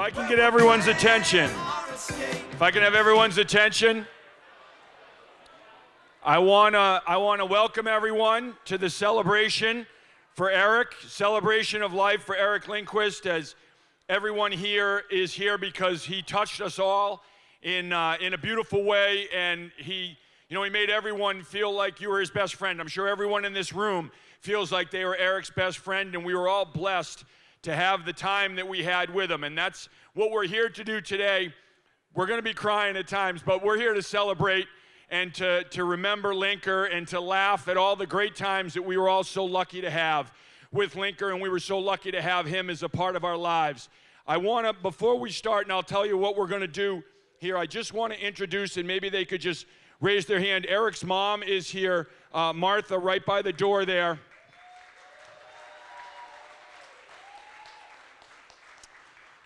I can get everyone's attention, if I can have everyone's attention, I wanna welcome everyone to the celebration for Eric, celebration of life for Eric Lindquist, as everyone here is here because he touched us all in a beautiful way, and he made everyone feel like you were his best friend. I'm sure everyone in this room feels like they were Eric's best friend, and we were all blessed to have the time that we had with him, and that's what we're here to do today. We're gonna be crying at times, but we're here to celebrate and to remember Linker and to laugh at all the great times that we were all so lucky to have with Linker, and we were so lucky to have him as a part of our lives. Before we start, and I'll tell you what we're gonna do here, I just wanna introduce, and maybe they could just raise their hand. Eric's mom is here, Martha, right by the door there.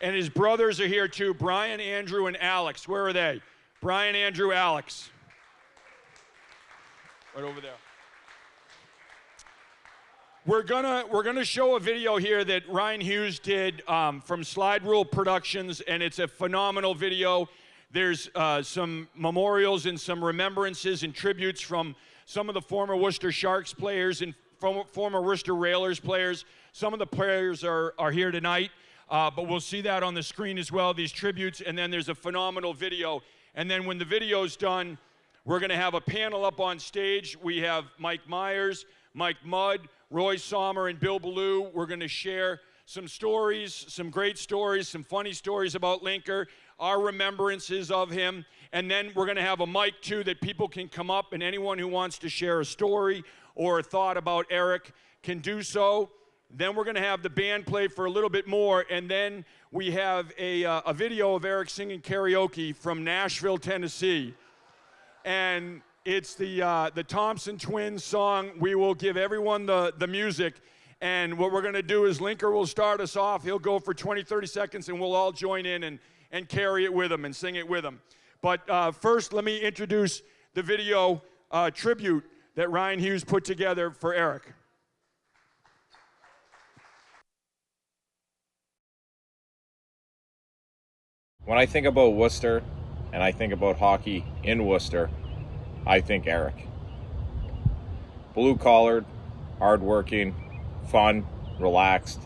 And his brothers are here too, Brian, Andrew, and Alex. Where are they? Brian, Andrew, Alex. Right over there. We're gonna show a video here that Ryan Hughes did from Slide Rule Productions, and it's a phenomenal video. There's some memorials and some remembrances and tributes from some of the former Worcester Sharks players and former Worcester Railers players. Some of the players are here tonight, but we'll see that on the screen as well, these tributes, and then there's a phenomenal video. And then when the video's done, we're gonna have a panel up on stage. We have Mike Myers, Mike Mudd, Roy Sommer, and Bill Ballou. We're gonna share some stories, some great stories, some funny stories about Linker, our remembrances of him, and then we're gonna have a mic too that people can come up, and anyone who wants to share a story or a thought about Eric can do so. Then we're gonna have the band play for a little bit more, and then we have a video of Eric singing karaoke from Nashville, Tennessee. And it's the Thompson Twins song. We will give everyone the music, and what we're gonna do is Linker will start us off. He'll go for 20, 30 seconds, and we'll all join in and carry it with him and sing it with him. But first, let me introduce the video tribute that Ryan Hughes put together for Eric. When I think about Worcester and I think about hockey in Worcester, I think Eric. Blue-collared, hard-working, fun, relaxed,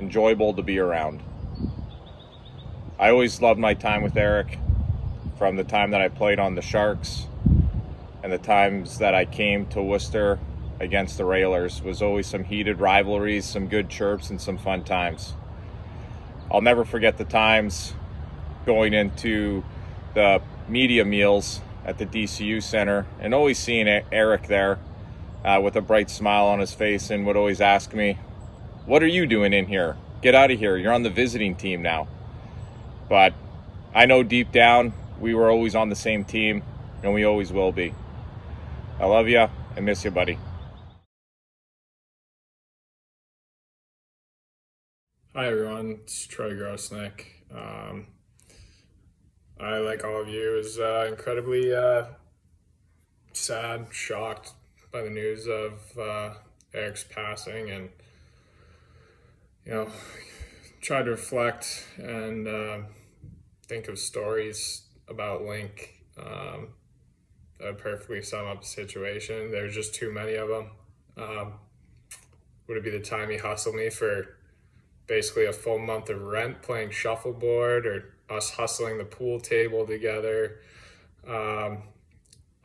enjoyable to be around. I always loved my time with Eric, from the time that I played on the Sharks and the times that I came to Worcester against the Railers. Was always some heated rivalries, some good chirps, and some fun times. I'll never forget the times going into the media meals at the DCU Center and always seeing Eric there with a bright smile on his face, and would always ask me, "What are you doing in here? Get out of here. You're on the visiting team now." But I know deep down we were always on the same team, and we always will be. I love you. I miss you, buddy. Hi everyone, it's Troy Grosnick. I, like all of you, was incredibly sad, shocked by the news of Eric's passing, and tried to reflect and think of stories about Link that would perfectly sum up the situation. There's just too many of them. Would it be the time he hustled me for basically a full month of rent playing shuffleboard, or us hustling the pool table together,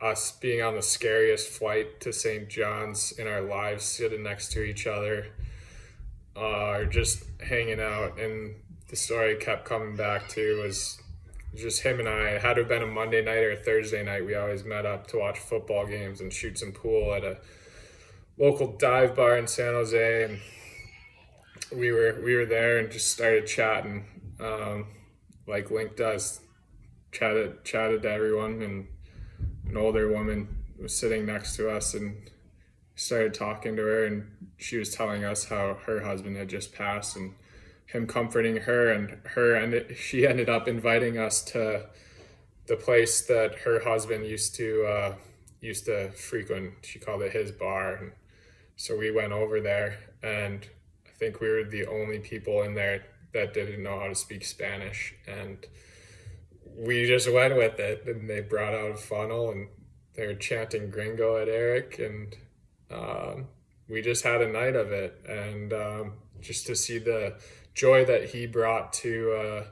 us being on the scariest flight to St. John's in our lives, sitting next to each other, or just hanging out. And the story I kept coming back to was just him and I. It had to have been a Monday night or a Thursday night. We always met up to watch football games and shoot some pool at a local dive bar in San Jose, and we were there and just started chatting, like Link does. Chatted to everyone, and an older woman was sitting next to us, and started talking to her, and she was telling us how her husband had just passed, and him comforting her, and she ended up inviting us to the place that her husband used to frequent. She called it his bar, and so we went over there, and I think we were the only people in there that didn't know how to speak Spanish, and we just went with it. And they brought out a funnel, and they were chanting "Gringo" at Eric, and we just had a night of it. And just to see the joy that he brought to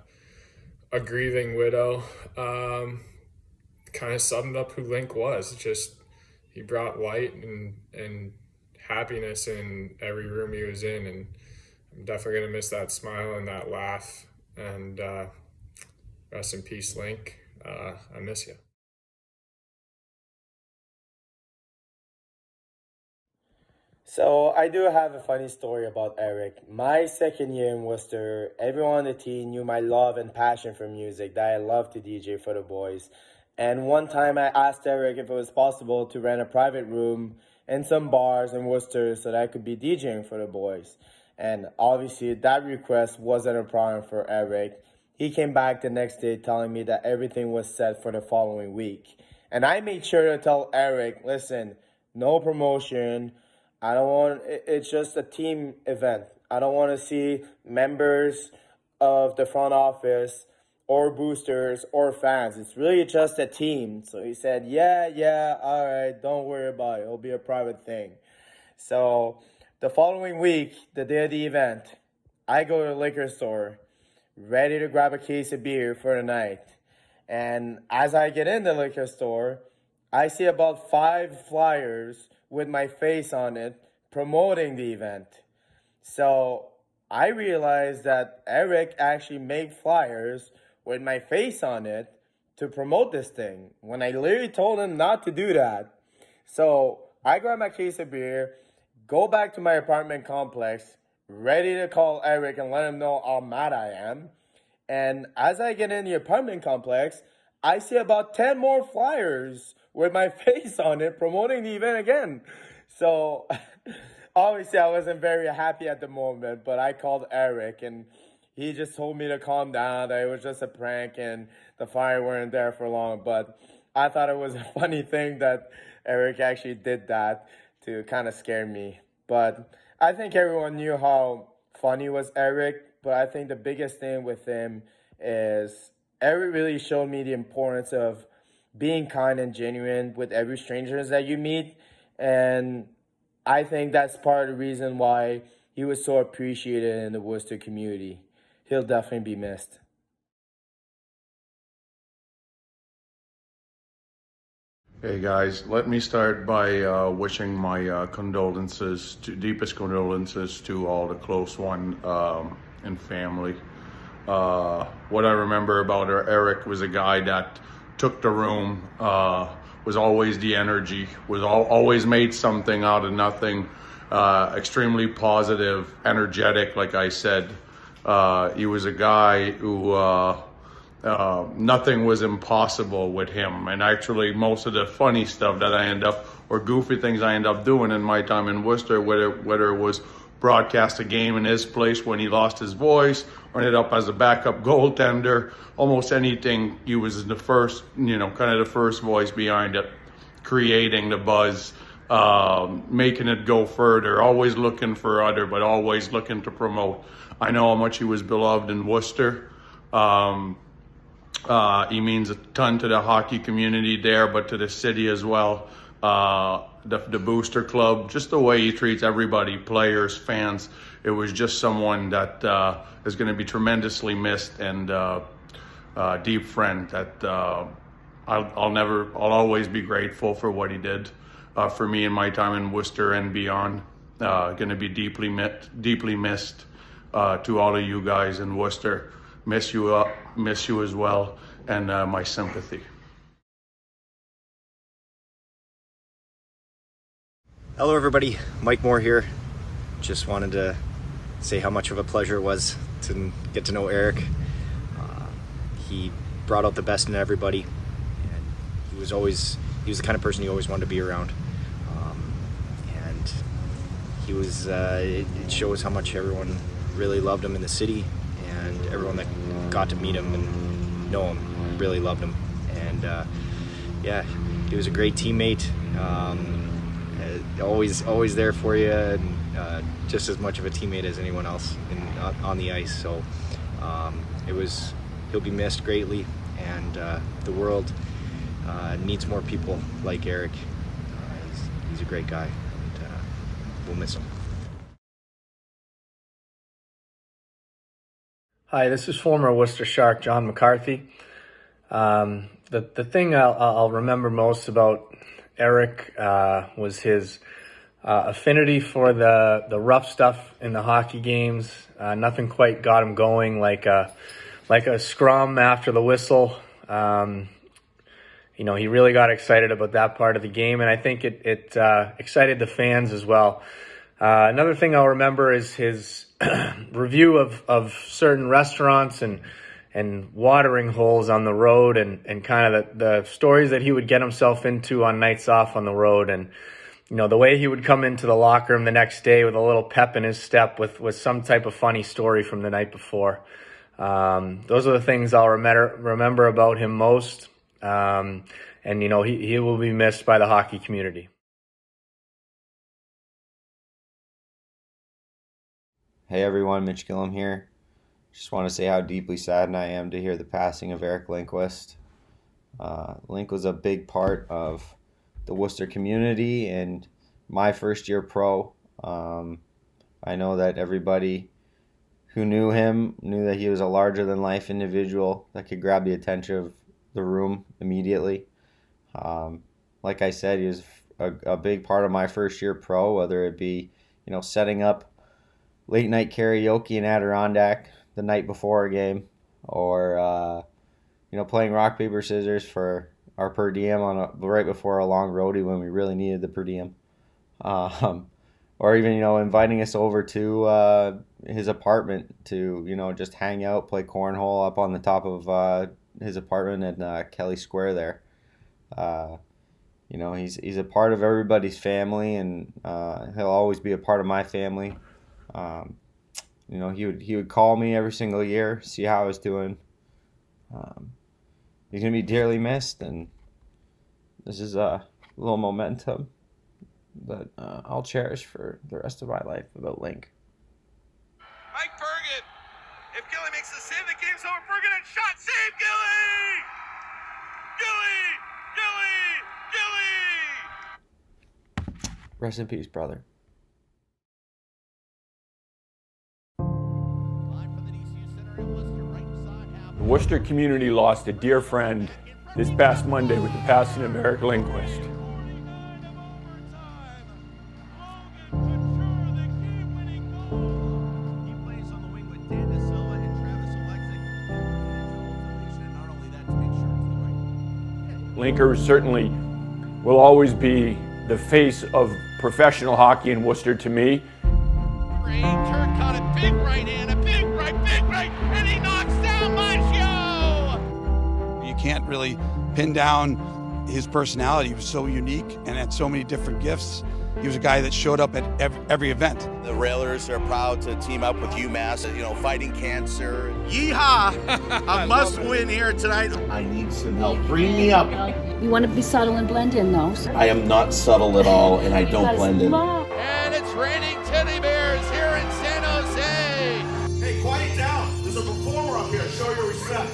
a grieving widow, kind of summed up who Link was. Just he brought light and happiness in every room he was in, and I'm definitely gonna miss that smile and that laugh. And rest in peace, Link. I miss you. So I do have a funny story about Eric. My second year in Worcester, everyone on the team knew my love and passion for music, that I love to DJ for the boys. And one time I asked Eric if it was possible to rent a private room in some bars in Worcester so that I could be DJing for the boys. And obviously that request wasn't a problem for Eric. He came back the next day telling me that everything was set for the following week. And I made sure to tell Eric, listen, no promotion. I don't want, it's just a team event. I don't want to see members of the front office or boosters or fans. It's really just a team. So he said, yeah, all right, don't worry about it. It'll be a private thing. So the following week, the day of the event, I go to the liquor store, ready to grab a case of beer for the night. And as I get in the liquor store, I see about 5 flyers with my face on it promoting the event. So I realized that Eric actually made flyers with my face on it to promote this thing when I literally told him not to do that. So I grab my case of beer, go back to my apartment complex, ready to call Eric and let him know how mad I am. And as I get in the apartment complex, I see about 10 more flyers with my face on it promoting the event again. So obviously I wasn't very happy at the moment, but I called Eric and he just told me to calm down, that it was just a prank and the fire weren't there for long. But I thought it was a funny thing that Eric actually did that to kind of scare me. But I think everyone knew how funny was Eric, but I think the biggest thing with him is Eric really showed me the importance of being kind and genuine with every stranger that you meet. And I think that's part of the reason why he was so appreciated in the Worcester community. He'll definitely be missed. Hey guys, let me start by wishing my deepest condolences to all the close one and family. What I remember about Eric was a guy that took the room, was always the energy, always made something out of nothing, extremely positive, energetic, like I said. He was a guy who nothing was impossible with him. And actually most of the funny stuff that or goofy things I end up doing in my time in Worcester, whether it was broadcast a game in his place when he lost his voice, or ended up as a backup goaltender, almost anything, he was the first, kind of the first voice behind it, creating the buzz, making it go further, always looking for other, but always looking to promote. I know how much he was beloved in Worcester. He means a ton to the hockey community there, but to the city as well. The Booster Club, just the way he treats everybody, players, fans. It was just someone that is going to be tremendously missed, and deep friend that I'll always be grateful for what he did for me in my time in Worcester and beyond. Going to be deeply missed. To all of you guys in Worcester, miss you as well, and my sympathy. Hello everybody, Mike Moore here. Just wanted to say how much of a pleasure it was to get to know Eric. He brought out the best in everybody, and he was the kind of person you always wanted to be around. And he was, it shows how much everyone really loved him in the city, and everyone that got to meet him and know him really loved him. And yeah, he was a great teammate. always there for you, and just as much of a teammate as anyone else on the ice. So he'll be missed greatly, and the world needs more people like Eric. He's a great guy, and we'll miss him. Hi, this is former Worcester Shark John McCarthy. The thing I'll remember most about Eric was his affinity for the rough stuff in the hockey games. Nothing quite got him going like a scrum after the whistle. He really got excited about that part of the game, and I think it excited the fans as well. Another thing I'll remember is his review of certain restaurants and watering holes on the road, and kind of the stories that he would get himself into on nights off on the road. And, the way he would come into the locker room the next day with a little pep in his step with some type of funny story from the night before. Those are the things I'll remember about him most. And, he will be missed by the hockey community. Hey everyone, Mitch Gillum here. Just want to say how deeply saddened I am to hear the passing of Eric Lindquist. Link was a big part of the Worcester community and my first year pro. I know that everybody who knew him knew that he was a larger than life individual that could grab the attention of the room immediately. Like I said, he was a big part of my first year pro, whether it be, setting up late night karaoke in Adirondack the night before a game, or playing rock paper scissors for our per diem right before a long roadie when we really needed the per diem, or even inviting us over to his apartment to just hang out, play cornhole up on the top of his apartment at Kelly Square there. He's a part of everybody's family, and he'll always be a part of my family. He would call me every single year, see how I was doing. He's gonna be dearly missed, and this is a little momentum that I'll cherish for the rest of my life about Link. Mike Bergen. If Gilly makes the save, the game's over. Bergen and shot. Save Gilly! Gilly! Rest in peace, brother. The Worcester community lost a dear friend this past Monday with the passing of Eric Lindquist. Linker certainly will always be the face of professional hockey in Worcester to me. Turn caught a big right hand, a big right, and he knocks down Maggio! You can't really pin down his personality. He was so unique and had so many different gifts. He was a guy that showed up at every event. The Railers are proud to team up with UMass, fighting cancer. Yeehaw! A must win here tonight. I need some help. Bring me up. You want to be subtle and blend in, though. I am not subtle at all, and I don't blend in. And it's raining teddy bears here in San Jose. Hey, quiet down. There's a performer up here. Show your respect.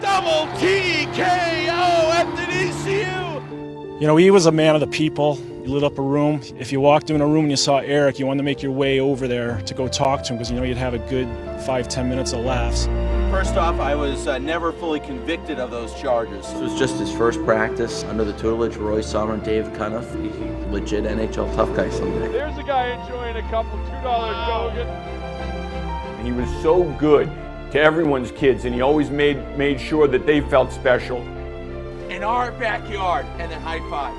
Double TKO at the DCU. He was a man of the people. He lit up a room. If you walked in a room and you saw Eric, you wanted to make your way over there to go talk to him because you'd have a good 5-10 minutes of laughs. First off, I was never fully convicted of those charges. This was just his first practice under the tutelage of Roy Sommer and Dave Cuniff. Legit NHL tough guy someday. There's a guy enjoying a couple $2 Gogan. He was so good to everyone's kids, and he always made sure that they felt special. In our backyard, and then high five.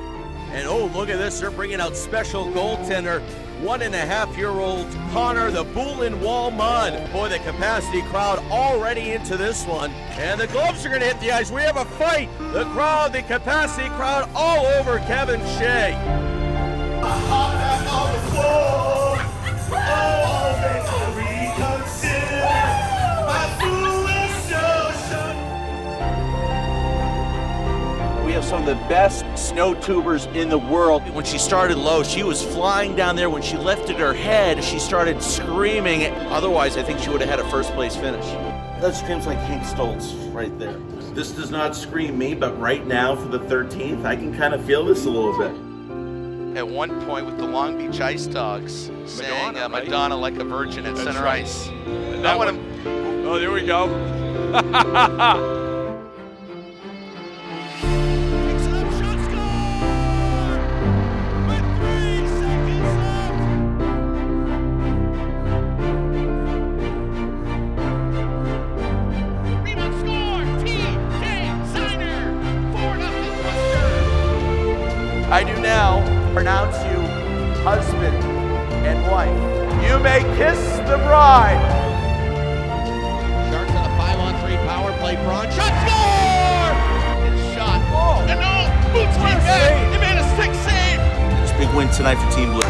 And oh, look at this. They're bringing out special goaltender, 1.5-year-old Connor, the Boolin Wall Mud. Boy, the capacity crowd already into this one. And the gloves are going to hit the ice. We have a fight. The crowd, the capacity crowd all over Kevin Shea. On the floor. Oh, reconsider my foolish notion. We have some of the best snow tubers in the world. When she started low, she was flying down there. When she lifted her head, she started screaming. Otherwise, I think she would have had a first place finish. That screams like Hank Stoltz right there. This does not scream me, but right now for the 13th, I can kind of feel this a little bit. At one point with the Long Beach Ice Dogs saying Madonna like a virgin at center right. ice. That one. Oh, there we go. I do now pronounce you husband and wife. You may kiss the bride. Sharks on a 5-on-3 power play. Braun shot, score! His shot. Oh. And no, boots came back. He made a 6 save. It's a big win tonight for Team Blue.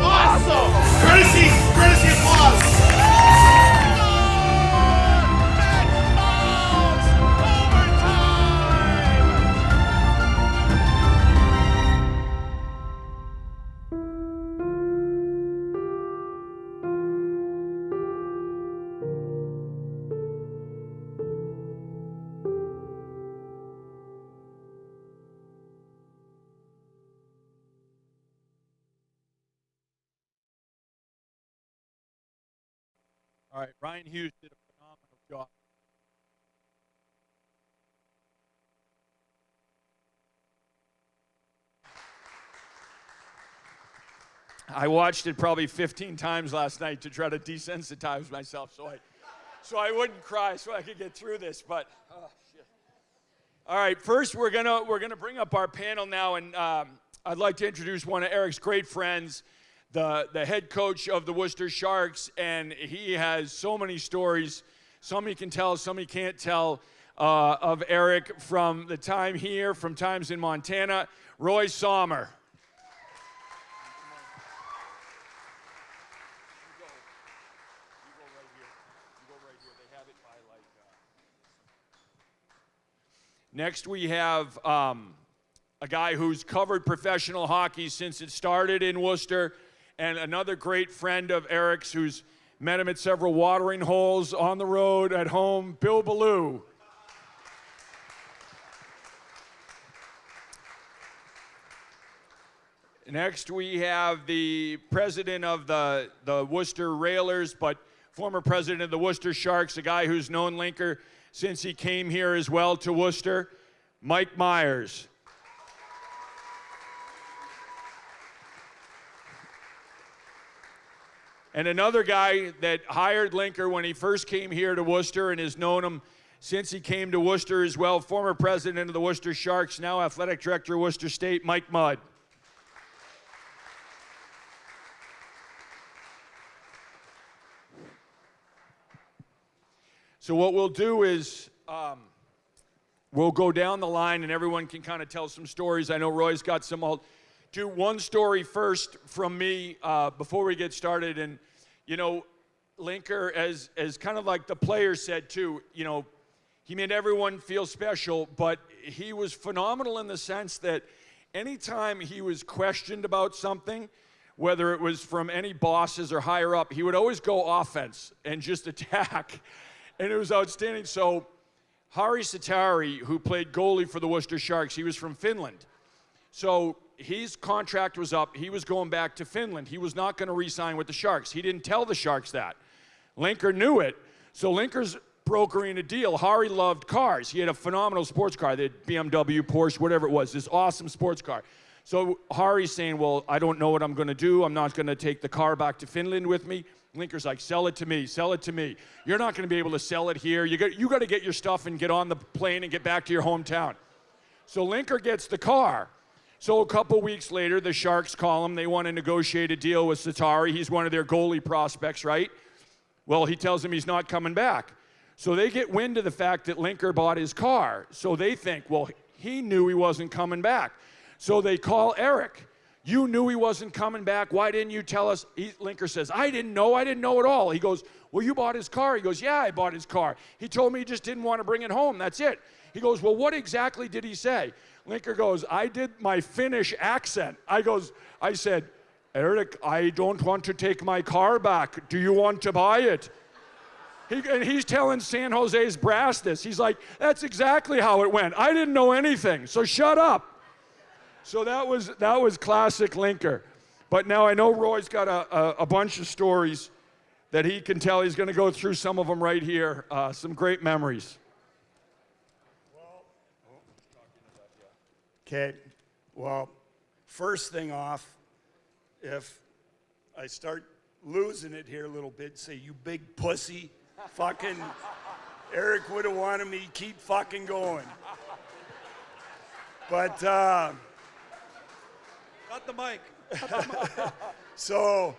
Awesome! Courtesy applause. All right, Ryan Hughes did a phenomenal job. I watched it probably 15 times last night to try to desensitize myself so I wouldn't cry, so I could get through this, but oh, shit. All right, first we're gonna bring up our panel now, and I'd like to introduce one of Eric's great friends, the head coach of the Worcester Sharks, and he has so many stories. Some he can tell, some he can't tell, of Eric from the time here, from times in Montana. Roy Sommer. Next we have a guy who's covered professional hockey since it started in Worcester, and another great friend of Eric's who's met him at several watering holes, on the road, at home, Bill Ballou. Next we have the president of the Worcester Railers, but former president of the Worcester Sharks, a guy who's known Linker since he came here as well to Worcester, Mike Myers. And another guy that hired Linker when he first came here to Worcester and has known him since he came to Worcester as well, former president of the Worcester Sharks, now athletic director of Worcester State, Mike Mudd. So what we'll do is we'll go down the line and everyone can kind of tell some stories. I know Roy's got some. I'll do one story first from me before we get started. And, you know, Linker, as kind of like the player said too, you know, he made everyone feel special, but he was phenomenal in the sense that anytime he was questioned about something, whether it was from any bosses or higher up, he would always go offense and just attack. And it was outstanding. So Harri Satari, who played goalie for the Worcester Sharks, he was from Finland. So his contract was up. He was going back to Finland. He was not going to re-sign with the Sharks. He didn't tell the Sharks that. Linker knew it. So Linker's brokering a deal. Harri loved cars. He had a phenomenal sports car. They had BMW, Porsche, whatever it was, this awesome sports car. So Harry's saying, well, I don't know what I'm going to do. I'm not going to take the car back to Finland with me. Linker's like, sell it to me, sell it to me. You're not going to be able to sell it here. You got to get your stuff and get on the plane and get back to your hometown. So Linker gets the car. So a couple weeks later, the Sharks call him. They want to negotiate a deal with Satari. He's one of their goalie prospects, right? Well, he tells them he's not coming back. So they get wind of the fact that Linker bought his car. So they think, well, he knew he wasn't coming back. So they call Eric. You knew he wasn't coming back. Why didn't you tell us? Linker says, I didn't know at all. He goes, well, you bought his car. He goes, yeah, I bought his car. He told me he just didn't want to bring it home. That's it. He goes, well, what exactly did he say? Linker goes, I did my Finnish accent. I said, Eric, I don't want to take my car back. Do you want to buy it? And he's telling San Jose's brass this. He's like, that's exactly how it went. I didn't know anything, so shut up. So that was classic Linker. But now I know Roy's got a bunch of stories that he can tell. He's going to go through some of them right here. Some great memories. Okay, well, first thing off, if I start losing it here a little bit, say, you big pussy, fucking, Eric would have wanted me to keep fucking going. But, Got the mic. so,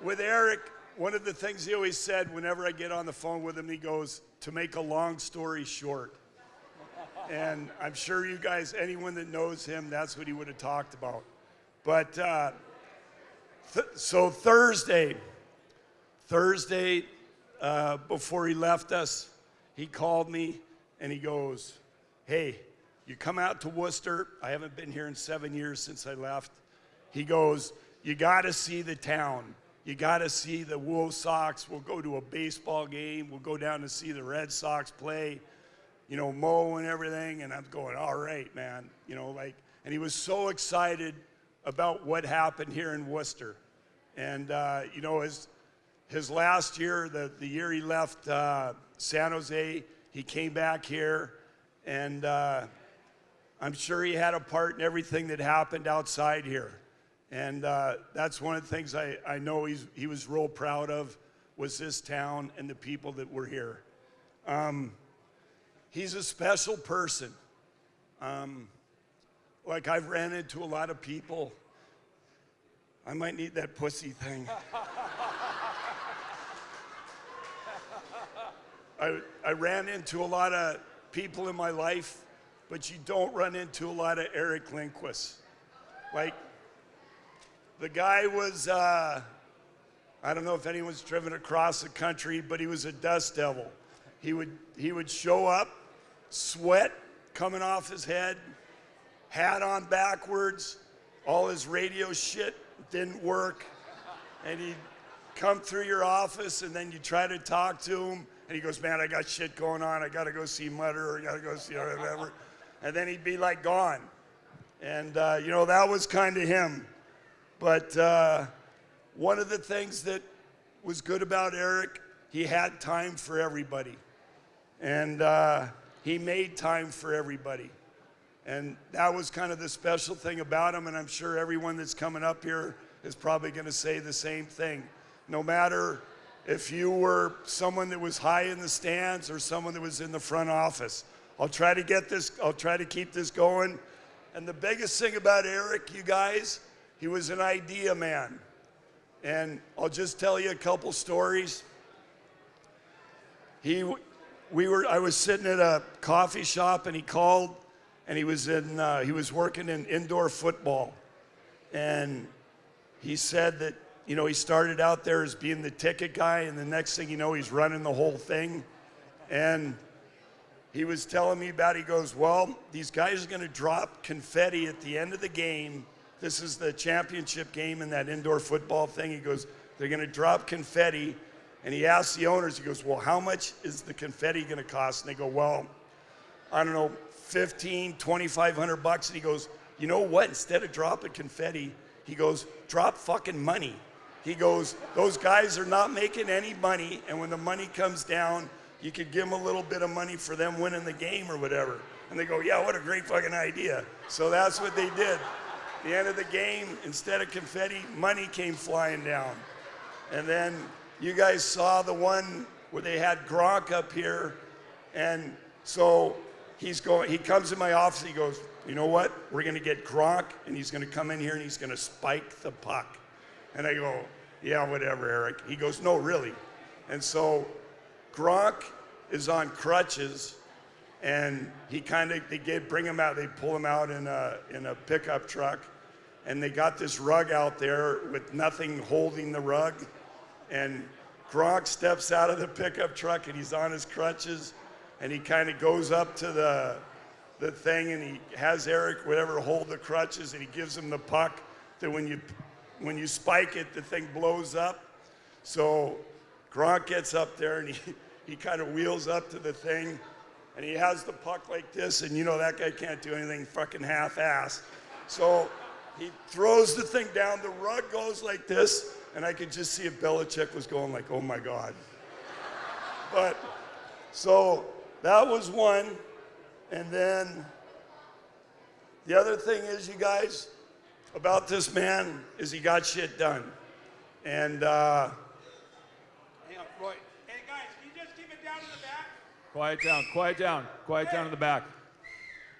with Eric, one of the things he always said whenever I get on the phone with him, he goes, to make a long story short. And I'm sure you guys, anyone that knows him, that's what he would have talked about. But so Thursday, before he left us, he called me and he goes, hey, you come out to Worcester. I haven't been here in 7 years since I left. He goes, you got to see the town. You got to see the Wool Sox. We'll go to a baseball game. We'll go down to see the Red Sox play. You know, Mo and everything, and I'm going, all right, man. You know, like, and he was so excited about what happened here in Worcester. And, you know, his last year, the year he left San Jose, he came back here, and I'm sure he had a part in everything that happened outside here. And that's one of the things I know he was real proud of, was this town and the people that were here. He's a special person. Like, I've ran into a lot of people. I might need that pussy thing. I ran into a lot of people in my life, but you don't run into a lot of Eric Lindquist. Like, the guy was, I don't know if anyone's driven across the country, but he was a dust devil. He would show up, sweat coming off his head, hat on backwards, all his radio shit didn't work, and he'd come through your office, and then you try to talk to him, and he goes, man, I got shit going on, I gotta go see Mutter, or I gotta go see whatever, and then he'd be like gone. And you know, that was kind of him. But one of the things that was good about Eric, he had time for everybody. And he made time for everybody. And that was kind of the special thing about him, and I'm sure everyone that's coming up here is probably going to say the same thing. No matter if you were someone that was high in the stands or someone that was in the front office. I'll try to keep this going. And the biggest thing about Eric, you guys, he was an idea man. And I'll just tell you a couple stories. I was sitting at a coffee shop, and he called, and he was working in indoor football. And he said that, you know, he started out there as being the ticket guy, and the next thing you know, he's running the whole thing. And he was telling me about it. He goes, well, these guys are going to drop confetti at the end of the game. This is the championship game in that indoor football thing. He goes, they're going to drop confetti. And he asked the owners, he goes, well, how much is the confetti going to cost? And they go, well, I don't know, $1,500, $2,500. And he goes, you know what? Instead of dropping confetti, he goes, drop fucking money. He goes, those guys are not making any money, and when the money comes down, you could give them a little bit of money for them winning the game or whatever. And they go, yeah, what a great fucking idea. So that's what they did. At the end of the game, instead of confetti, money came flying down. And then you guys saw the one where they had Gronk up here, and so he comes in my office, he goes, you know what? We're gonna get Gronk, and he's gonna come in here and he's gonna spike the puck. And I go, yeah, whatever, Eric. He goes, no, really. And so Gronk is on crutches, and they bring him out, they pull him out in a pickup truck, and they got this rug out there with nothing holding the rug. And Gronk steps out of the pickup truck, and he's on his crutches, and he kind of goes up to the thing, and he has Eric, whatever, hold the crutches, and he gives him the puck that when you spike it, the thing blows up. So Gronk gets up there, and he kind of wheels up to the thing, and he has the puck like this, and you know that guy can't do anything fucking half-ass. So he throws the thing down, the rug goes like this, and I could just see if Belichick was going like, oh my God. But, so that was one. And then the other thing is, you guys, about this man, is he got shit done. And, Hang on, Roy. Hey, guys, can you just keep it down in the back? Quiet down, quiet down, quiet down in the back.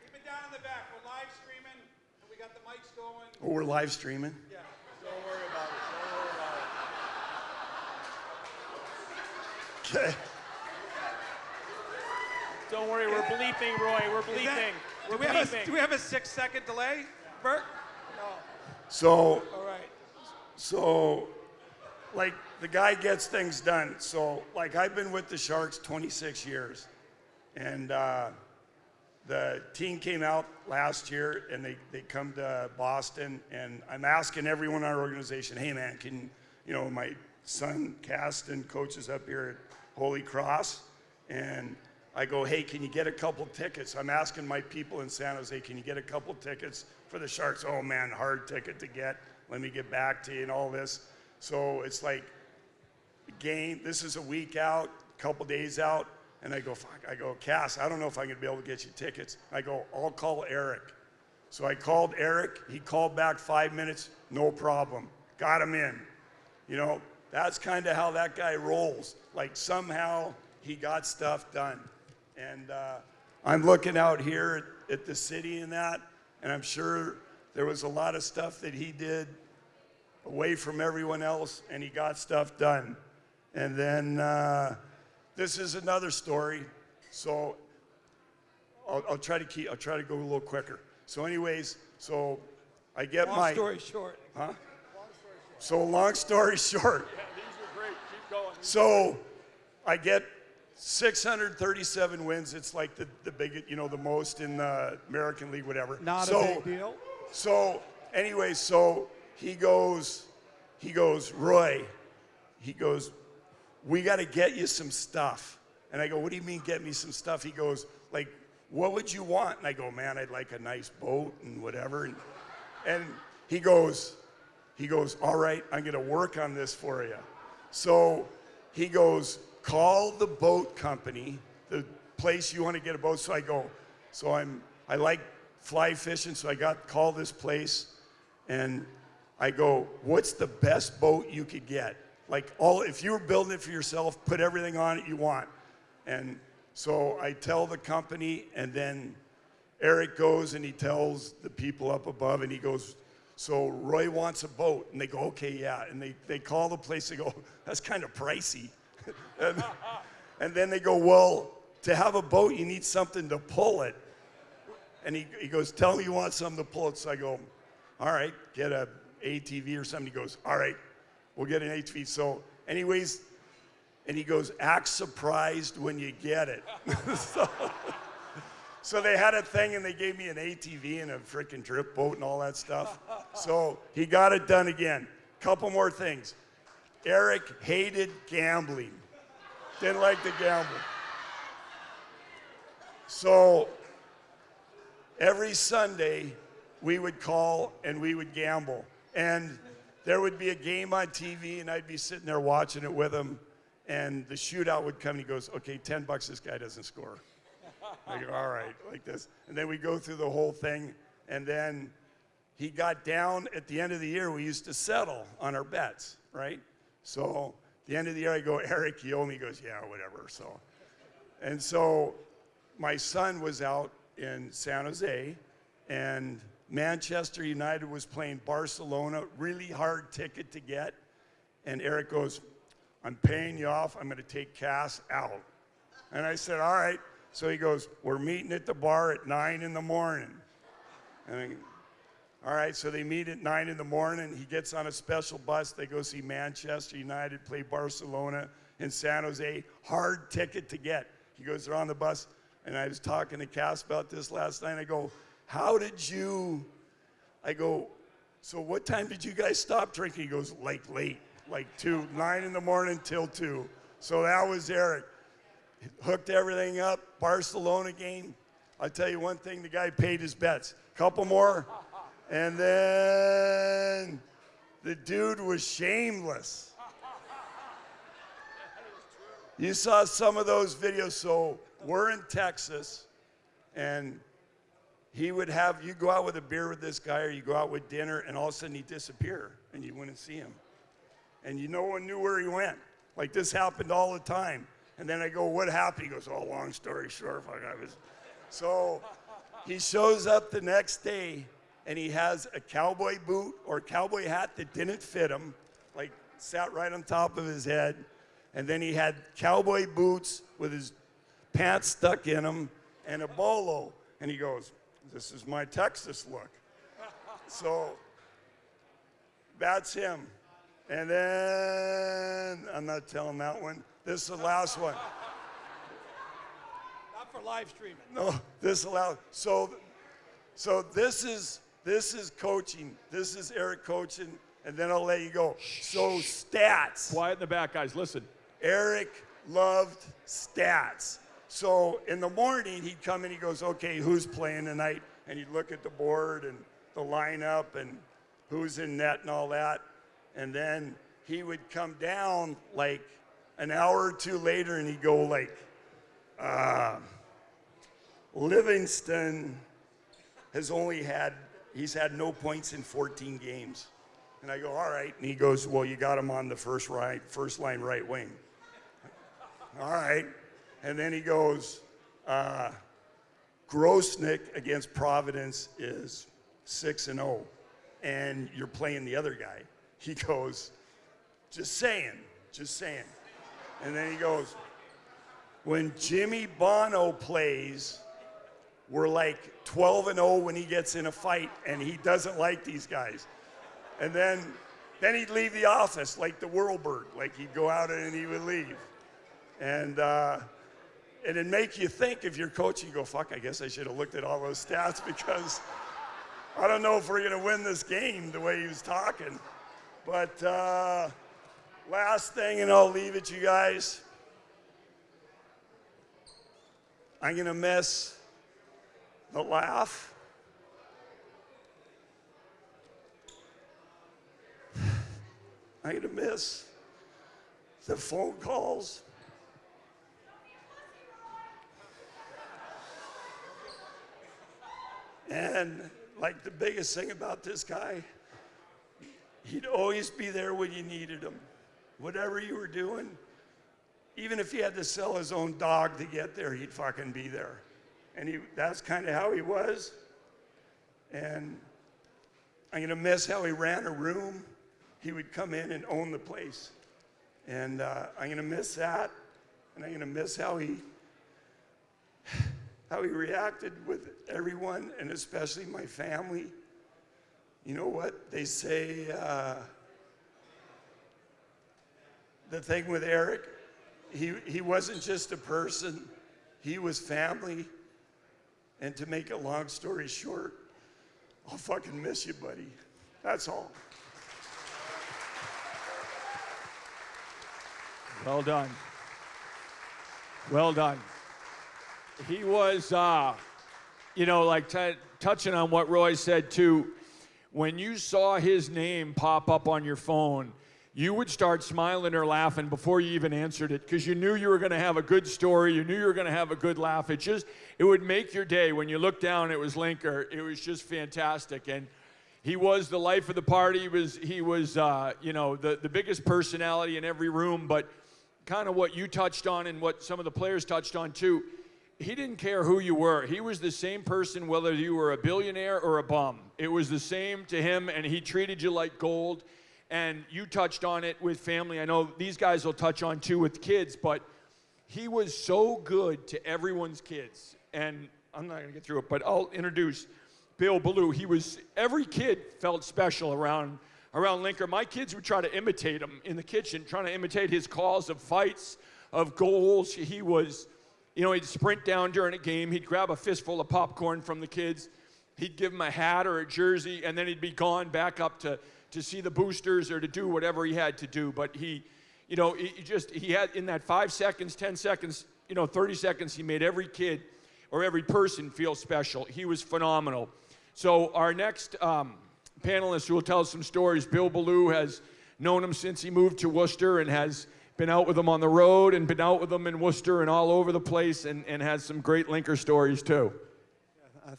Keep it down in the back. We're live streaming, and we got the mics going. oh, we're live streaming? Yeah, don't worry about it. Don't worry about it. Okay. Don't worry, we're bleeping, Roy. We're bleeping. Do we have a 6-second delay, Bert? No. So, All right. so, like, the guy gets things done. So, like, I've been with the Sharks 26 years. And the team came out last year, and they come to Boston. And I'm asking everyone in our organization, hey, man, can, you know, my son, Caston, coaches up here at Holy Cross. And I go, hey, can you get a couple tickets? I'm asking my people in San Jose, can you get a couple tickets for the Sharks? Oh, man, hard ticket to get. Let me get back to you and all this. So it's like the game. This is a week out, a couple days out. And I go, fuck. I go, Cass, I don't know if I'm going to be able to get you tickets. I go, I'll call Eric. So I called Eric. He called back 5 minutes. No problem. Got him in. You know, that's kind of how that guy rolls. Like somehow he got stuff done. And I'm looking out here at the city and that, and I'm sure there was a lot of stuff that he did away from everyone else, and he got stuff done. And then this is another story. So I'll try to go a little quicker. So anyways, so I get Long story short. Huh? So long story short. Yeah, these are great. Keep going. So I get 637 wins. It's like the biggest, you know, the most in the American League, whatever. Not a big deal. So anyway, so he goes, Roy, he goes, we got to get you some stuff. And I go, what do you mean get me some stuff? He goes, like, what would you want? And I go, man, I'd like a nice boat and whatever. And he goes, all right, I'm going to work on this for you. So he goes, call the boat company, the place you want to get a boat. So I go, I like fly fishing, so I call this place, and I go, what's the best boat you could get? Like if you were building it for yourself, put everything on it you want. And so I tell the company, and then Eric goes and he tells the people up above, and he goes, so Roy wants a boat. And they go, okay, yeah. And they call the place, they go, that's kind of pricey. and then they go, well, to have a boat, you need something to pull it. And he goes, tell me you want something to pull it. So I go, all right, get a ATV or something. He goes, all right, we'll get an ATV. So anyways, and he goes, act surprised when you get it. So they had a thing, and they gave me an ATV and a freaking drift boat and all that stuff. So he got it done again. Couple more things. Eric hated gambling. Didn't like to gamble. So every Sunday, we would call and we would gamble. And there would be a game on TV, and I'd be sitting there watching it with him, and the shootout would come, and he goes, okay, $10, this guy doesn't score. I go, all right, like this. And then we go through the whole thing, and then he got down at the end of the year. We used to settle on our bets, right? So at the end of the year, I go, Eric, you owe me. He goes, yeah, whatever. And so my son was out in San Jose, and Manchester United was playing Barcelona, really hard ticket to get. And Eric goes, I'm paying you off. I'm going to take Cass out. And I said, all right. So he goes, we're meeting at the bar at 9 in the morning. And all right, so they meet at 9 in the morning. He gets on a special bus. They go see Manchester United play Barcelona in San Jose. Hard ticket to get. He goes, they're on the bus. And I was talking to Cass about this last night. I go, how did you, I go, so what time did you guys stop drinking? He goes, like late, like 9 in the morning till 2. So that was Eric. Hooked everything up, Barcelona game. I'll tell you one thing, the guy paid his bets. Couple more, and then the dude was shameless. You saw some of those videos. So we're in Texas, and he would have, you go out with a beer with this guy, or you go out with dinner, and all of a sudden he'd disappear, and you wouldn't see him. And no one knew where he went. Like, this happened all the time. And then I go, what happened? He goes, oh, long story short, So he shows up the next day, and he has a cowboy boot or cowboy hat that didn't fit him, like sat right on top of his head. And then he had cowboy boots with his pants stuck in them and a bolo. And he goes, this is my Texas look. So that's him. And then, I'm not telling that one. This is the last one. Not for live streaming. No, this is the last. So this is coaching. This is Eric coaching, and then I'll let you go. So stats. Quiet in the back, guys. Listen. Eric loved stats. So in the morning, he'd come in, he goes, okay, who's playing tonight? And he'd look at the board and the lineup and who's in net and all that. And then he would come down like an hour or two later, and he'd go like, Livingston he's had no points in 14 games. And I go, all right. And he goes, well, you got him on the first line right wing. All right. And then he goes, Grosnick against Providence is 6-0, and you're playing the other guy. He goes, just saying. And then he goes, when Jimmy Bono plays, we're like 12-0 when he gets in a fight, and he doesn't like these guys. And then he'd leave the office like the Whirlbird, like he'd go out and he would leave. And it'd make you think, if you're coaching, you go, fuck, I guess I should have looked at all those stats, because I don't know if we're going to win this game the way he was talking. But last thing, and I'll leave it, you guys. I'm going to miss the laugh. I'm going to miss the phone calls. And like, the biggest thing about this guy, he'd always be there when you needed him. Whatever you were doing, even if he had to sell his own dog to get there, he'd fucking be there. And that's kind of how he was. And I'm going to miss how he ran a room. He would come in and own the place. And I'm going to miss that. And I'm going to miss how he reacted with everyone, and especially my family. You know what? They say, the thing with Eric, he wasn't just a person, he was family. And to make a long story short, I'll fucking miss you, buddy. That's all. Well done. Well done. He was, like touching on what Roy said too, when you saw his name pop up on your phone, you would start smiling or laughing before you even answered it, because you knew you were going to have a good story. You knew you were going to have a good laugh. It would make your day. When you looked down, it was Linker. It was just fantastic. And he was the life of the party. He was the biggest personality in every room. But kind of what you touched on and what some of the players touched on too, he didn't care who you were. He was the same person whether you were a billionaire or a bum. It was the same to him, and he treated you like gold. And you touched on it with family. I know these guys will touch on too with kids, but he was so good to everyone's kids. And I'm not going to get through it, but I'll introduce Bill Ballou. Every kid felt special around Linker. My kids would try to imitate him in the kitchen, trying to imitate his calls of fights, of goals. He was You know, he'd sprint down during a game. He'd grab a fistful of popcorn from the kids. He'd give them a hat or a jersey, and then he'd be gone back up to see the boosters or to do whatever he had to do. But he had in that 5 seconds, 10 seconds, 30 seconds, he made every kid or every person feel special. He was phenomenal. So our next panelist who will tell us some stories, Bill Ballou, has known him since he moved to Worcester and has been out with him on the road and been out with him in Worcester and all over the place and has some great Linker stories too.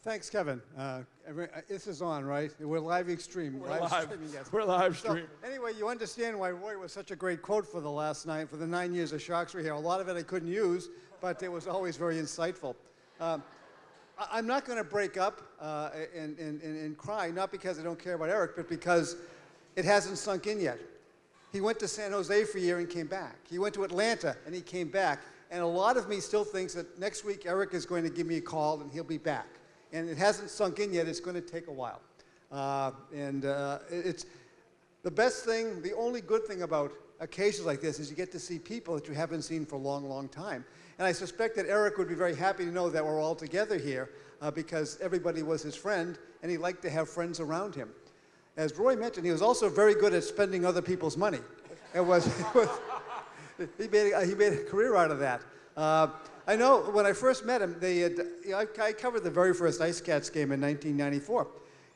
Thanks, Kevin. This is on, right? We're live streaming. We're live streaming. So, anyway, you understand why Roy was such a great quote for the last night, for the 9 years the Sharks were here. A lot of it I couldn't use, but it was always very insightful. I'm not going to break up and cry, not because I don't care about Eric, but because it hasn't sunk in yet. He went to San Jose for a year and came back. He went to Atlanta and he came back. And a lot of me still thinks that next week Eric is going to give me a call and he'll be back. And it hasn't sunk in yet. It's going to take a while. It's the best thing, the only good thing about occasions like this is you get to see people that you haven't seen for a long, long time. And I suspect that Eric would be very happy to know that we're all together here because everybody was his friend and he liked to have friends around him. As Roy mentioned, he was also very good at spending other people's money. He made a career out of that. I know when I first met him, I covered the very first Ice Cats game in 1994.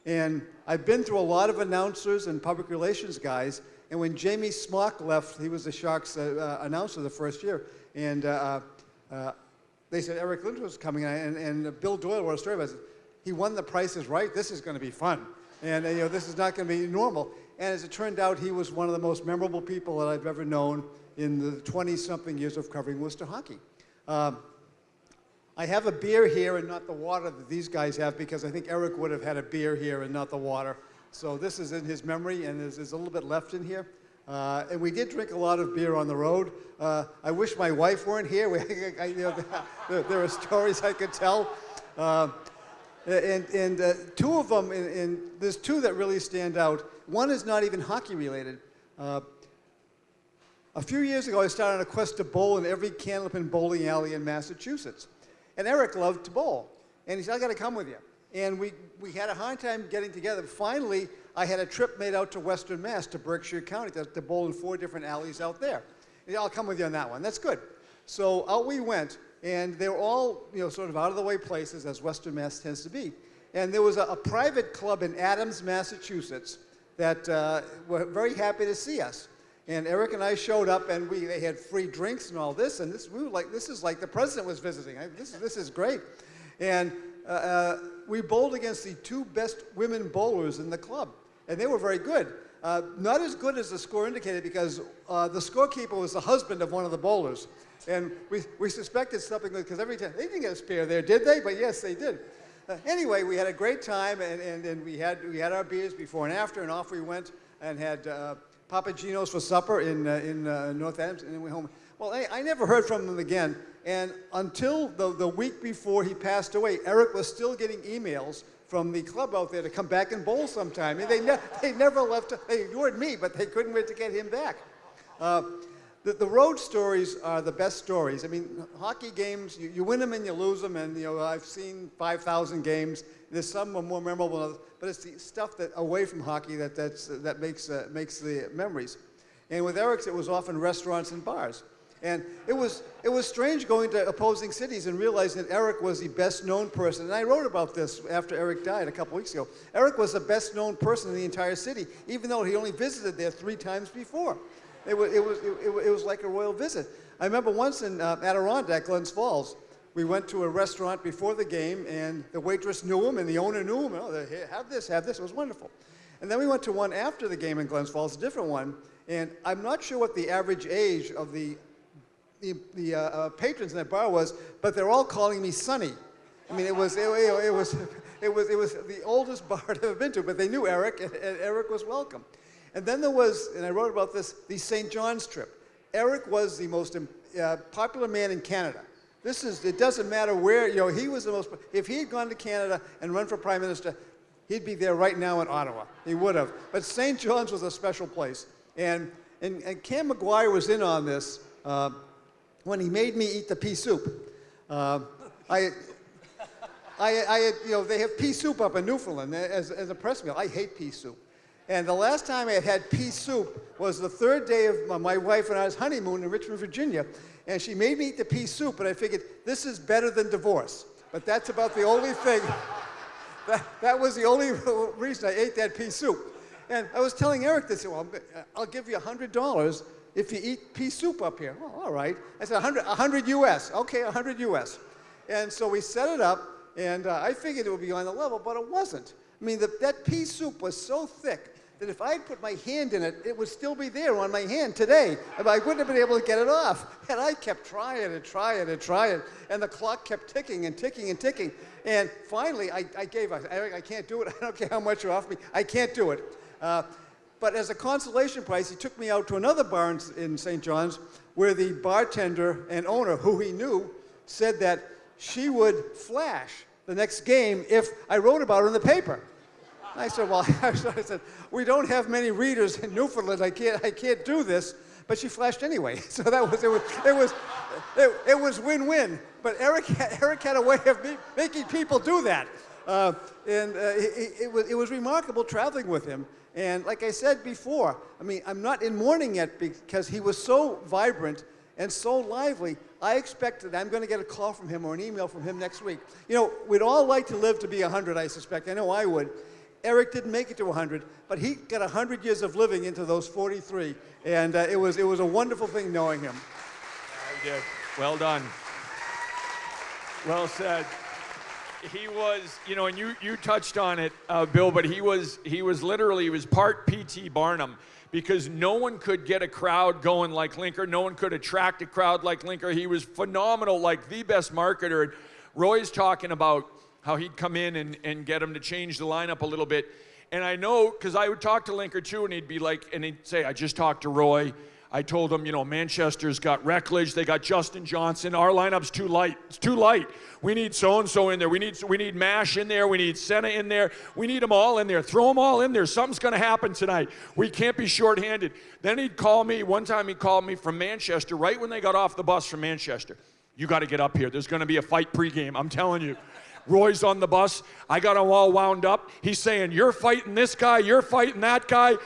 And I've been through a lot of announcers and public relations guys. And when Jamie Smock left, he was the Sharks announcer the first year. And they said Eric Lindquist was coming. And Bill Doyle wrote a story about it. He won the Price is Right. This is going to be fun. And this is not going to be normal. And as it turned out, he was one of the most memorable people that I've ever known in the 20-something years of covering Worcester hockey. I have a beer here and not the water that these guys have because I think Eric would have had a beer here and not the water. So this is in his memory, and there's a little bit left in here. And we did drink a lot of beer on the road. I wish my wife weren't here. There are stories I could tell. Two of them, and there's two that really stand out. One is not even hockey related. A few years ago, I started on a quest to bowl in every Candlepin bowling alley in Massachusetts. And Eric loved to bowl. And he said, I got to come with you. And we had a hard time getting together. Finally, I had a trip made out to Western Mass, to Berkshire County, to bowl in 4 different alleys out there. And I'll come with you on that one. That's good. So out we went. And they were all, sort of out-of-the-way places, as Western Mass tends to be. And there was a private club in Adams, Massachusetts, that were very happy to see us. And Eric and I showed up, and they had free drinks and all this. And we were like, this is like the president was visiting. This is great. And we bowled against the 2 best women bowlers in the club. And they were very good. Not as good as the score indicated because the scorekeeper was the husband of one of the bowlers. And we suspected something because every time, they didn't get a spare there, did they? But yes, they did. Anyway, we had a great time, and we had our beers before and after, and off we went and had Papa Gino's for supper in North Adams, and then we went home. Well, I never heard from him again, and until the week before he passed away, Eric was still getting emails from the club out there to come back and bowl sometime. And they never left. They ignored me, but they couldn't wait to get him back. The road stories are the best stories. I mean, hockey games, you win them and you lose them, and I've seen 5,000 games. There's some are more memorable than others, but it's the stuff that away from hockey that makes the memories. And with Eric's, it was often restaurants and bars. And it was strange going to opposing cities and realizing that Eric was the best known person. And I wrote about this after Eric died a couple weeks ago. Eric was the best known person in the entire city, even though he only visited there 3 times before. It was like a royal visit. I remember once in Adirondack, Glens Falls, we went to a restaurant before the game, and the waitress knew him, and the owner knew him. Hey, have this. It was wonderful. And then we went to one after the game in Glens Falls, a different one, and I'm not sure what the average age of the patrons in that bar was, but they're all calling me Sonny. I mean, it was the oldest bar I've ever been to, but they knew Eric, and Eric was welcome. And then there was, and I wrote about this, the St. John's trip. Eric was the most popular man in Canada. It doesn't matter where, he was the most, if he had gone to Canada and run for Prime Minister, he'd be there right now in Ottawa. He would have. But St. John's was a special place. And Cam McGuire was in on this when he made me eat the pea soup. I you know, they have pea soup up in Newfoundland as a press meal. I hate pea soup. And the last time I had pea soup was the third day of my wife and I's honeymoon in Richmond, Virginia. And she made me eat the pea soup, and I figured, this is better than divorce. But that's about the only thing, that was the only reason I ate that pea soup. And I was telling Eric this, well, I'll give you $100 if you eat pea soup up here. Well, all right. I said, 100 US. Okay, 100 US. And so we set it up, and I figured it would be on the level, but it wasn't. I mean, that pea soup was so thick that if I had put my hand in it, it would still be there on my hand today. I wouldn't have been able to get it off. And I kept trying and trying and trying, and the clock kept ticking and ticking and ticking. And finally, I gave up. Eric, I can't do it. I don't care how much you offer me. I can't do it. But as a consolation prize, he took me out to another bar in St. John's where the bartender and owner, who he knew, said that she would flash the next game if I wrote about it in the paper. I said, well, I said, we don't have many readers in Newfoundland. I can't do this. But she flashed anyway. So it was win-win. But Eric had a way of making people do that. It was remarkable traveling with him. And like I said before, I mean, I'm not in mourning yet because he was so vibrant and so lively. I expect that I'm going to get a call from him or an email from him next week. You know, we'd all like to live to be 100, I suspect. I know I would. Eric didn't make it to 100, but he got 100 years of living into those 43, and it was a wonderful thing knowing him. Yeah, he did. Well done. Well said. He was, you know, and you touched on it, Bill, but he was part P.T. Barnum, because no one could get a crowd going like Linker. No one could attract a crowd like Linker. He was phenomenal, like the best marketer. And Roy's talking about how he'd come in and get him to change the lineup a little bit. And I know, because I would talk to Linker too, and he'd be like, and he'd say, I just talked to Roy. I told him, you know, Manchester's got Reckledge, they got Justin Johnson. Our lineup's too light. It's too light. We need so-and-so in there. We need Mash in there. We need Senna in there. We need them all in there. Throw them all in there. Something's going to happen tonight. We can't be shorthanded. Then he'd call me. One time he called me from Manchester, right when they got off the bus from Manchester. You got to get up here. There's going to be a fight pregame. I'm telling you. Roy's on the bus. I got him all wound up. He's saying, you're fighting this guy. You're fighting that guy.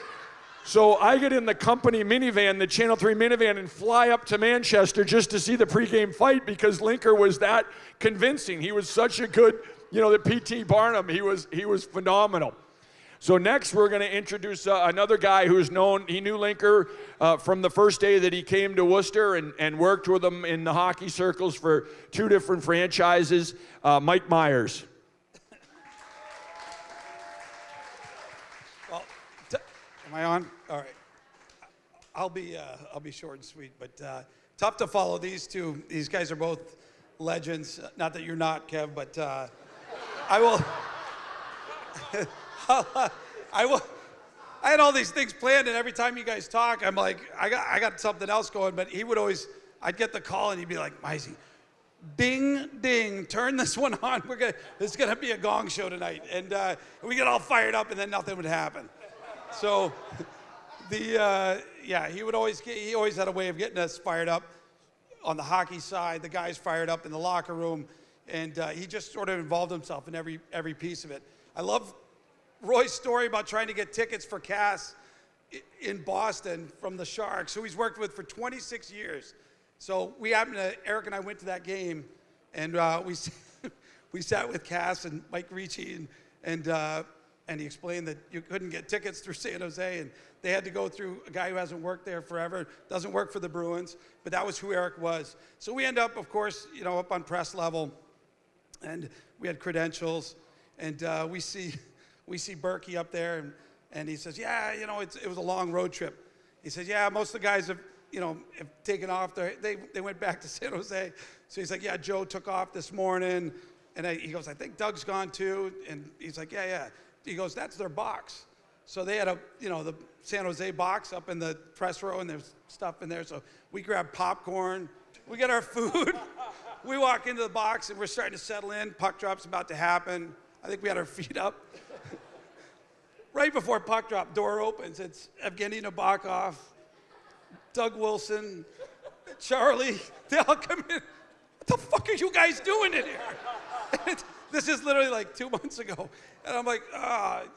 So I get in the company minivan, the Channel 3 minivan, and fly up to Manchester just to see the pregame fight because Linker was that convincing. He was such a good, you know, the P.T. Barnum. He was phenomenal. So next we're going to introduce another guy who's known. He knew Linker from the first day that he came to Worcester and worked with him in the hockey circles for 2 different franchises. Mike Myers. Well, am I on? All right. I'll be short and sweet, but tough to follow these two. These guys are both legends. Not that you're not, Kev, but I will. I had all these things planned, and every time you guys talk, I'm like, I got something else going. But he would always, I'd get the call, and he'd be like, Mizey, ding, ding, turn this one on. It's gonna be a gong show tonight, and we get all fired up, and then nothing would happen. So, he always had a way of getting us fired up on the hockey side. The guys fired up in the locker room, and he just sort of involved himself in every piece of it. I love Roy's story about trying to get tickets for Cass in Boston from the Sharks, who he's worked with for 26 years. So Eric and I went to that game, and we sat with Cass and Mike Ricci, and he explained that you couldn't get tickets through San Jose, and they had to go through a guy who hasn't worked there forever, doesn't work for the Bruins, but that was who Eric was. So we end up, of course, you know, up on press level, and we had credentials, and we see Berkey up there, and he says, yeah, you know, it was a long road trip. He says, yeah, most of the guys have taken off. They went back to San Jose. So he's like, yeah, Joe took off this morning. And he goes, I think Doug's gone too. And he's like, yeah. He goes, that's their box. So they had the San Jose box up in the press row, and there's stuff in there. So we grabbed popcorn. We get our food. We walk into the box, and we're starting to settle in. Puck drop's about to happen. I think we had our feet up. Right before puck drop, door opens. It's Evgeny Nabokov, Doug Wilson, Charlie. They all come in. what the fuck are you guys doing in here? And this is literally like 2 months ago. And I'm like, I'm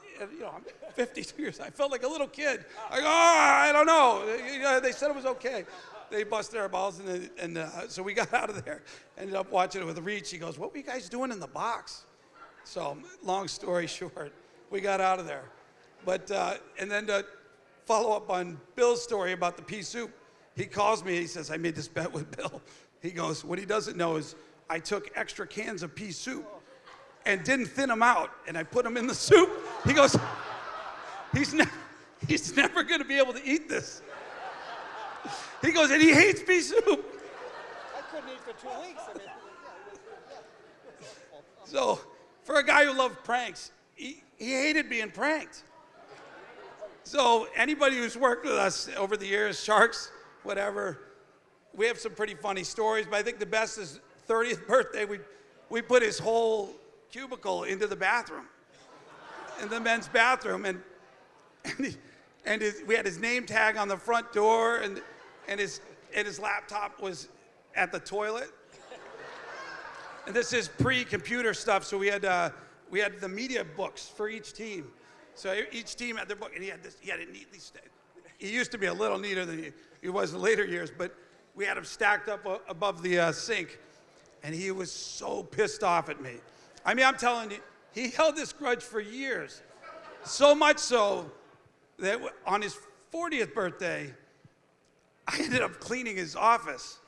52 years. I felt like a little kid. Like, I don't know. They said it was okay. They busted our balls, and so we got out of there. Ended up watching it with Reach. He goes, what were you guys doing in the box? So long story short, we got out of there. But, and then to follow up on Bill's story about the pea soup, he calls me, he says, I made this bet with Bill. He goes, what he doesn't know is I took extra cans of pea soup and didn't thin them out, and I put them in the soup. He goes, he's never gonna be able to eat this. He goes, and he hates pea soup. I couldn't eat for 2 weeks. I mean, So, for a guy who loved pranks, he hated being pranked. So, anybody who's worked with us over the years, Sharks, whatever, we have some pretty funny stories, but I think the best is 30th birthday, we put his whole cubicle into the bathroom, in the men's bathroom, and we had his name tag on the front door, and his laptop was at the toilet. And this is pre-computer stuff, so we had the media books for each team. So each team had their book, and he had it neatly stacked. He used to be a little neater than he was in later years, but we had him stacked up above the sink, and he was so pissed off at me. I mean, I'm telling you, he held this grudge for years, so much so that on his 40th birthday, I ended up cleaning his office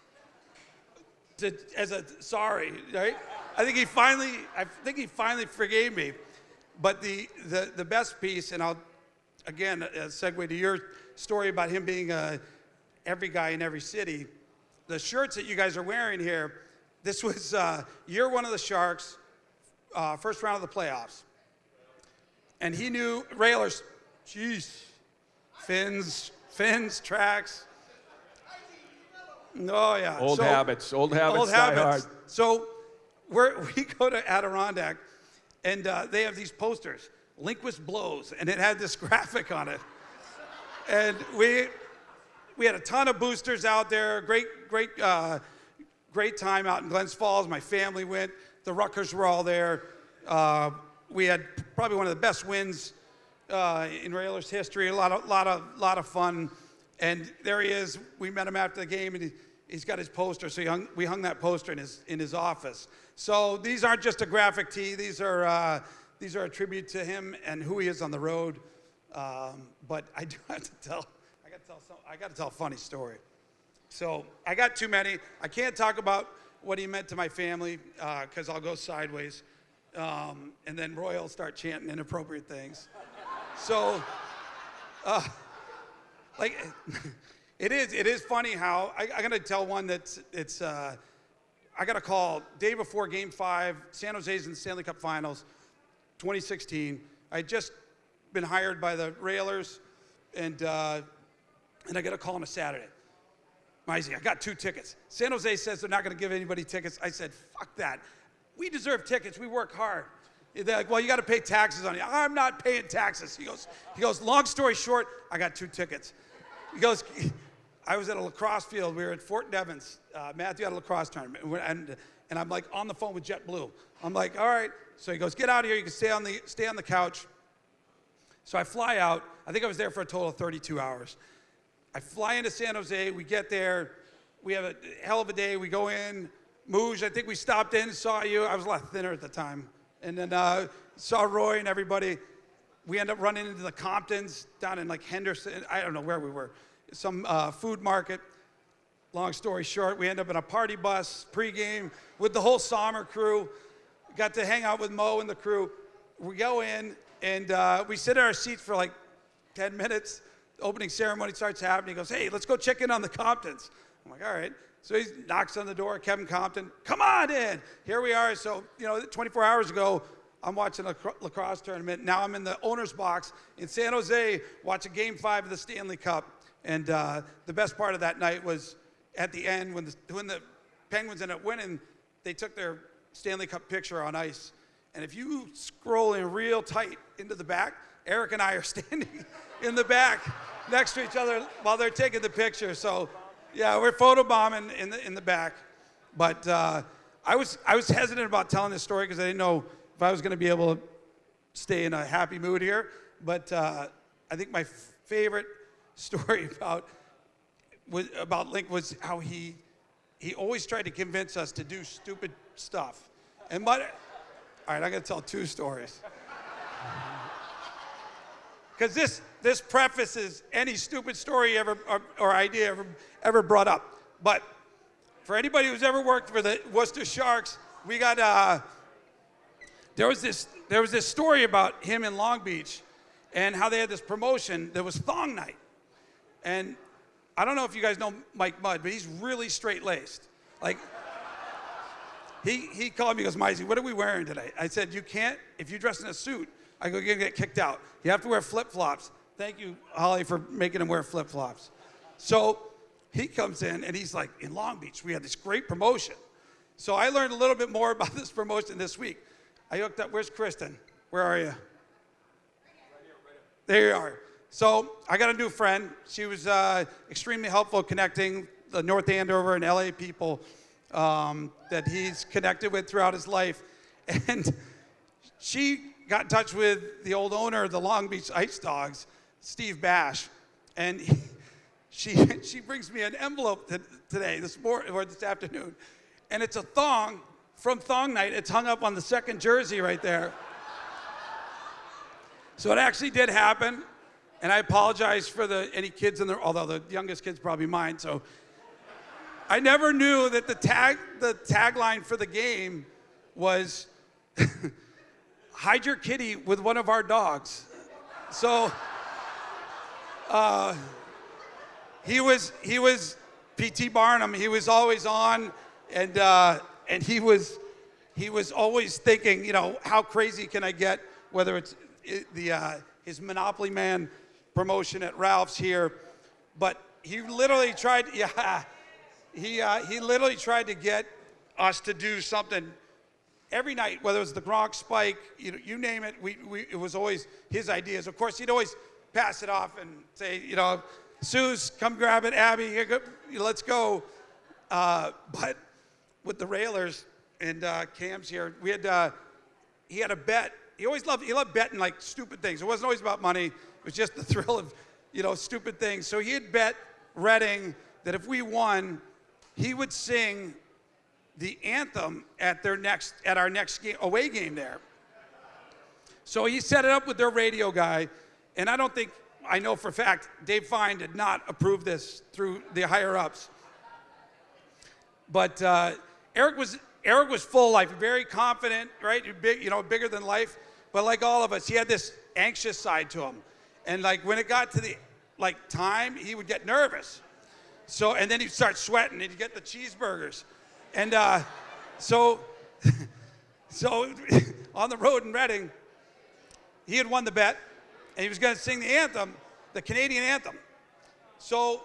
as a sorry, right? I think he finally forgave me. But the best piece, and I'll again segue to your story about him being every guy in every city. The shirts that you guys are wearing here, this was year one of the Sharks, first round of the playoffs, and he knew Railers, jeez, fins, tracks. Oh yeah. Old habits die hard. So we go to Adirondack, and they have these posters, Lindquist blows, and it had this graphic on it. And we had a ton of boosters out there, great time out in Glens Falls. My family went. The Ruckers were all there. We had probably one of the best wins in Railers history. A lot of fun. And there he is. We met him after the game, and he's got his poster. So we hung that poster in his office. So these aren't just a graphic tee. These are a tribute to him and who he is on the road. But I do have to tell. I got to tell a funny story. So I got too many. I can't talk about what he meant to my family because I'll go sideways, and then Roy will start chanting inappropriate things. So. Like, it is funny how, I got to tell one that's, I got a call day before Game 5, San Jose's in the Stanley Cup Finals, 2016. I had just been hired by the Railers, and I got a call on a Saturday. Mizey, I got 2 tickets. San Jose says they're not going to give anybody tickets. I said, fuck that. We deserve tickets. We work hard. They're like, well, you got to pay taxes on it. I'm not paying taxes. He goes, long story short, I got 2 tickets. He goes, I was at a lacrosse field. We were at Fort Devens. Matthew had a lacrosse tournament. And I'm like on the phone with JetBlue. I'm like, all right. So he goes, get out of here. You can stay on the couch. So I fly out. I think I was there for a total of 32 hours. I fly into San Jose. We get there. We have a hell of a day. We go in. Mooj, I think we stopped in, saw you. I was a lot thinner at the time. And then saw Roy and everybody. We end up running into the Comptons down in like Henderson. I don't know where we were. Some food market. Long story short, we end up in a party bus pregame with the whole Sommer crew. Got to hang out with Mo and the crew. We go in and we sit in our seats for like 10 minutes. The opening ceremony starts happening. He goes, hey, let's go check in on the Comptons. I'm like, all right. So he knocks on the door, Kevin Compton, come on in. Here we are. So, 24 hours ago, I'm watching a lacrosse tournament. Now I'm in the owner's box in San Jose watching Game 5 of the Stanley Cup. And the best part of that night was at the end when the Penguins ended up winning, they took their Stanley Cup picture on ice. And if you scroll in real tight into the back, Eric and I are standing in the back next to each other while they're taking the picture. So, yeah, we're photobombing in the back. But I was hesitant about telling this story because I didn't know if I was going to be able to stay in a happy mood here. But I think my favorite story about Link was how he always tried to convince us to do stupid stuff. And all right, I'm going to tell 2 stories. Because this prefaces any stupid story ever or idea ever brought up. But for anybody who's ever worked for the Worcester Sharks, we got there was this story about him in Long Beach and how they had this promotion that was Thong Night. And I don't know if you guys know Mike Mudd, but he's really straight-laced. Like, he called me, he goes, Mizey, what are we wearing today? I said, you can't, if you dress in a suit, I go, you're gonna get kicked out. You have to wear flip-flops. Thank you, Holly, for making him wear flip-flops. So he comes in and he's like, in Long Beach, we had this great promotion. So I learned a little bit more about this promotion this week. I hooked up, where's Kristen? Where are you? There you are. So I got a new friend. She was extremely helpful connecting the North Andover and LA people that he's connected with throughout his life. And she got in touch with the old owner of the Long Beach Ice Dogs, Steve Bash. And she brings me an envelope today, this afternoon. And it's a thong from Thong Night. It's hung up on the second jersey right there. So it actually did happen. And I apologize for any kids in there, although the youngest kid's probably mine. So I never knew that the tagline for the game was hide your kitty with one of our dogs. So he was P.T. Barnum. He was always on, and he was always thinking, you know, how crazy can I get? Whether it's his Monopoly Man promotion at Ralph's here, but he literally tried. He literally tried to get us to do something every night, whether it was the Gronk spike, you name it. It was always his ideas. Of course, he'd always pass it off and say, you know, Suze, come grab it. Abby, here, go, let's go. But with the Railers and Cam's here, he had a bet. He loved betting like stupid things. It wasn't always about money. It was just the thrill of, you know, stupid things. So he had bet Reading that if we won, he would sing the anthem at our next game, away game there. So he set it up with their radio guy, and I know for a fact Dave Fine did not approve this through the higher ups. But Eric was full life, very confident, right? Big, bigger than life. But like all of us, he had this anxious side to him. And like when it got to the time, he would get nervous. So, and then he'd start sweating and he'd get the cheeseburgers. And so on the road in Reading, he had won the bet and he was going to sing the anthem, the Canadian anthem. So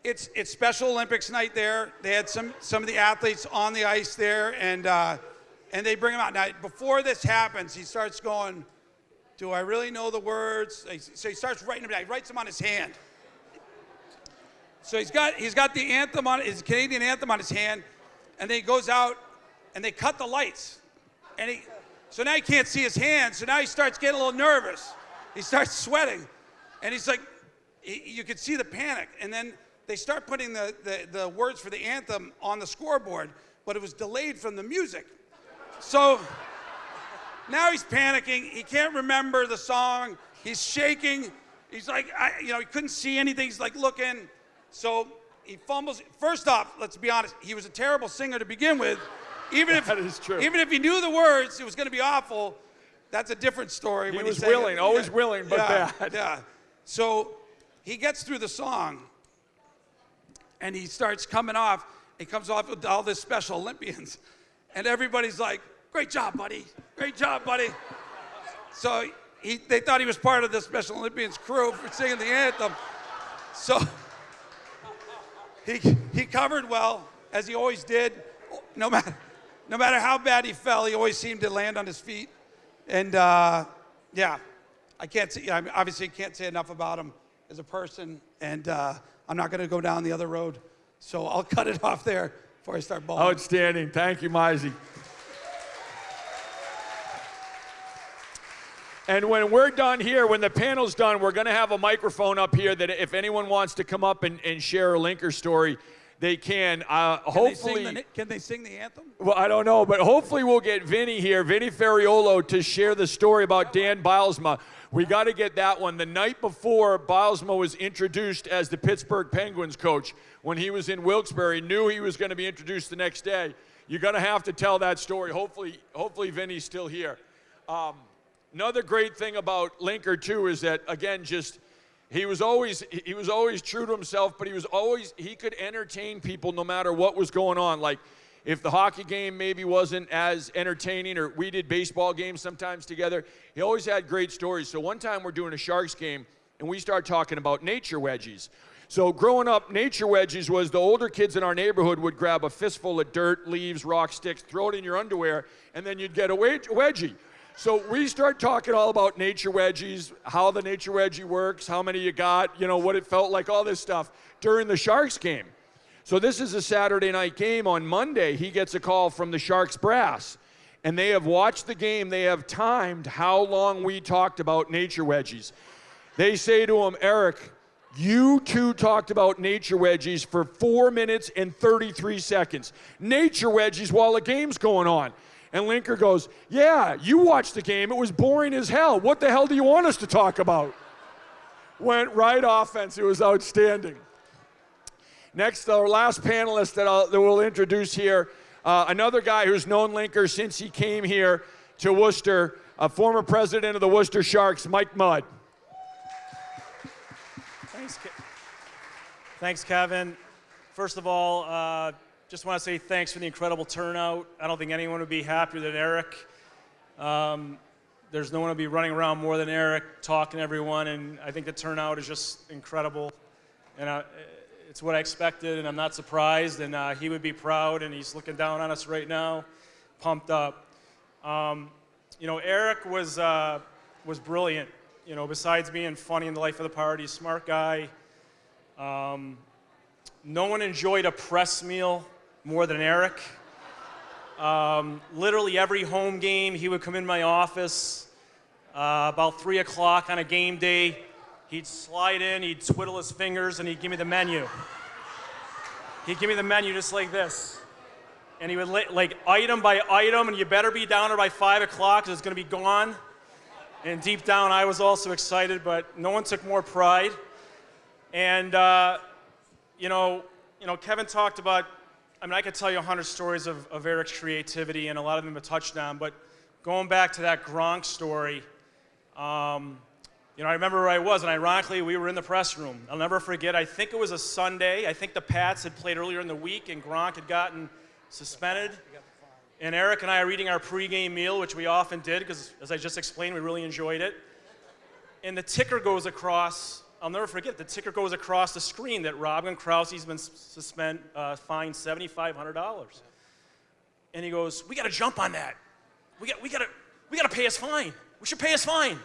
it's Special Olympics night there. They had some of the athletes on the ice there, and they bring him out. Now, before this happens, he starts going, do I really know the words? So he starts writing them down. He writes them on his hand. So he's got the anthem on his Canadian anthem on his hand, and then he goes out and they cut the lights. So now he can't see his hand, so now he starts getting a little nervous. He starts sweating, and he's like, you could see the panic. And then they start putting the words for the anthem on the scoreboard, but it was delayed from the music. So now he's panicking. He can't remember the song. He's shaking. He's like, he couldn't see anything. He's like looking. So he fumbles. First off, let's be honest, he was a terrible singer to begin with. Even if he knew the words, it was going to be awful. That's a different story. He was willing, always willing, but bad. Yeah. So he gets through the song, and he starts coming off. He comes off with all this Special Olympians, and everybody's like, "Great job, buddy! Great job, buddy!" So they thought he was part of the Special Olympians crew for singing the anthem. So he covered well, as he always did. No matter how bad he fell, he always seemed to land on his feet. And I obviously can't say enough about him as a person, and I'm not going to go down the other road. So I'll cut it off there before I start bawling. Outstanding. Thank you, Mizey. And when we're done here, when the panel's done, we're going to have a microphone up here that if anyone wants to come up and share a Linker story, they can. Hopefully, Can they sing the anthem? well, I don't know, but hopefully we'll get Vinny here, Vinny Ferriolo, to share the story about Dan Bilesma. We got to get that one. The night before Bilesma was introduced as the Pittsburgh Penguins coach, when he was in Wilkes-Barre, knew he was going to be introduced the next day. You're going to have to tell that story. Hopefully Vinny's still here. Another great thing about Linker too is that, again, just he was always true to himself, but he could entertain people no matter what was going on. Like if the hockey game maybe wasn't as entertaining, or we did baseball games sometimes together, he always had great stories. So one time we're doing a Sharks game and we start talking about nature wedgies. So growing up, nature wedgies was the older kids in our neighborhood would grab a fistful of dirt, leaves, rock sticks, throw it in your underwear, and then you'd get a wedgie. So we start talking all about nature wedgies, how the nature wedgie works, how many you got, what it felt like, all this stuff during the Sharks game. So this is a Saturday night game. On Monday, he gets a call from the Sharks brass, and they have watched the game. They have timed how long we talked about nature wedgies. They say to him, Eric, you two talked about nature wedgies for 4 minutes and 33 seconds. Nature wedgies while the game's going on. And Linker goes, yeah, you watched the game. It was boring as hell. What the hell do you want us to talk about? Went right offense. It was outstanding. Next, our last panelist that we'll introduce here, another guy who's known Linker since he came here to Worcester, a former president of the Worcester Sharks, Mike Mudd. Thanks, Kevin. First of all, just want to say thanks for the incredible turnout. I don't think anyone would be happier than Eric. There's no one would be running around more than Eric, talking to everyone, and I think the turnout is just incredible. And it's what I expected, and I'm not surprised, and he would be proud, and he's looking down on us right now, pumped up. Eric was brilliant. Besides being funny in the life of the party, smart guy. No one enjoyed a press meal more than Eric. Literally every home game, he would come in my office about 3 o'clock on a game day. He'd slide in, he'd twiddle his fingers, and he'd give me the menu. He'd give me the menu just like this. And he would, like item by item, and you better be down there by 5 o'clock because it's going to be gone. And deep down, I was also excited, but no one took more pride. And, Kevin talked about, I could tell you 100 stories of Eric's creativity, and a lot of them have touched on, but going back to that Gronk story, I remember where I was, and ironically, we were in the press room. I'll never forget, I think it was a Sunday. I think the Pats had played earlier in the week, and Gronk had gotten suspended. And Eric and I are eating our pregame meal, which we often did, because as I just explained, we really enjoyed it. And the ticker goes across. I'll never forget, the ticker goes across the screen that Robin Krause's been fined $7,500. And he goes, we got to jump on that. We got to pay his fine. We should pay his fine.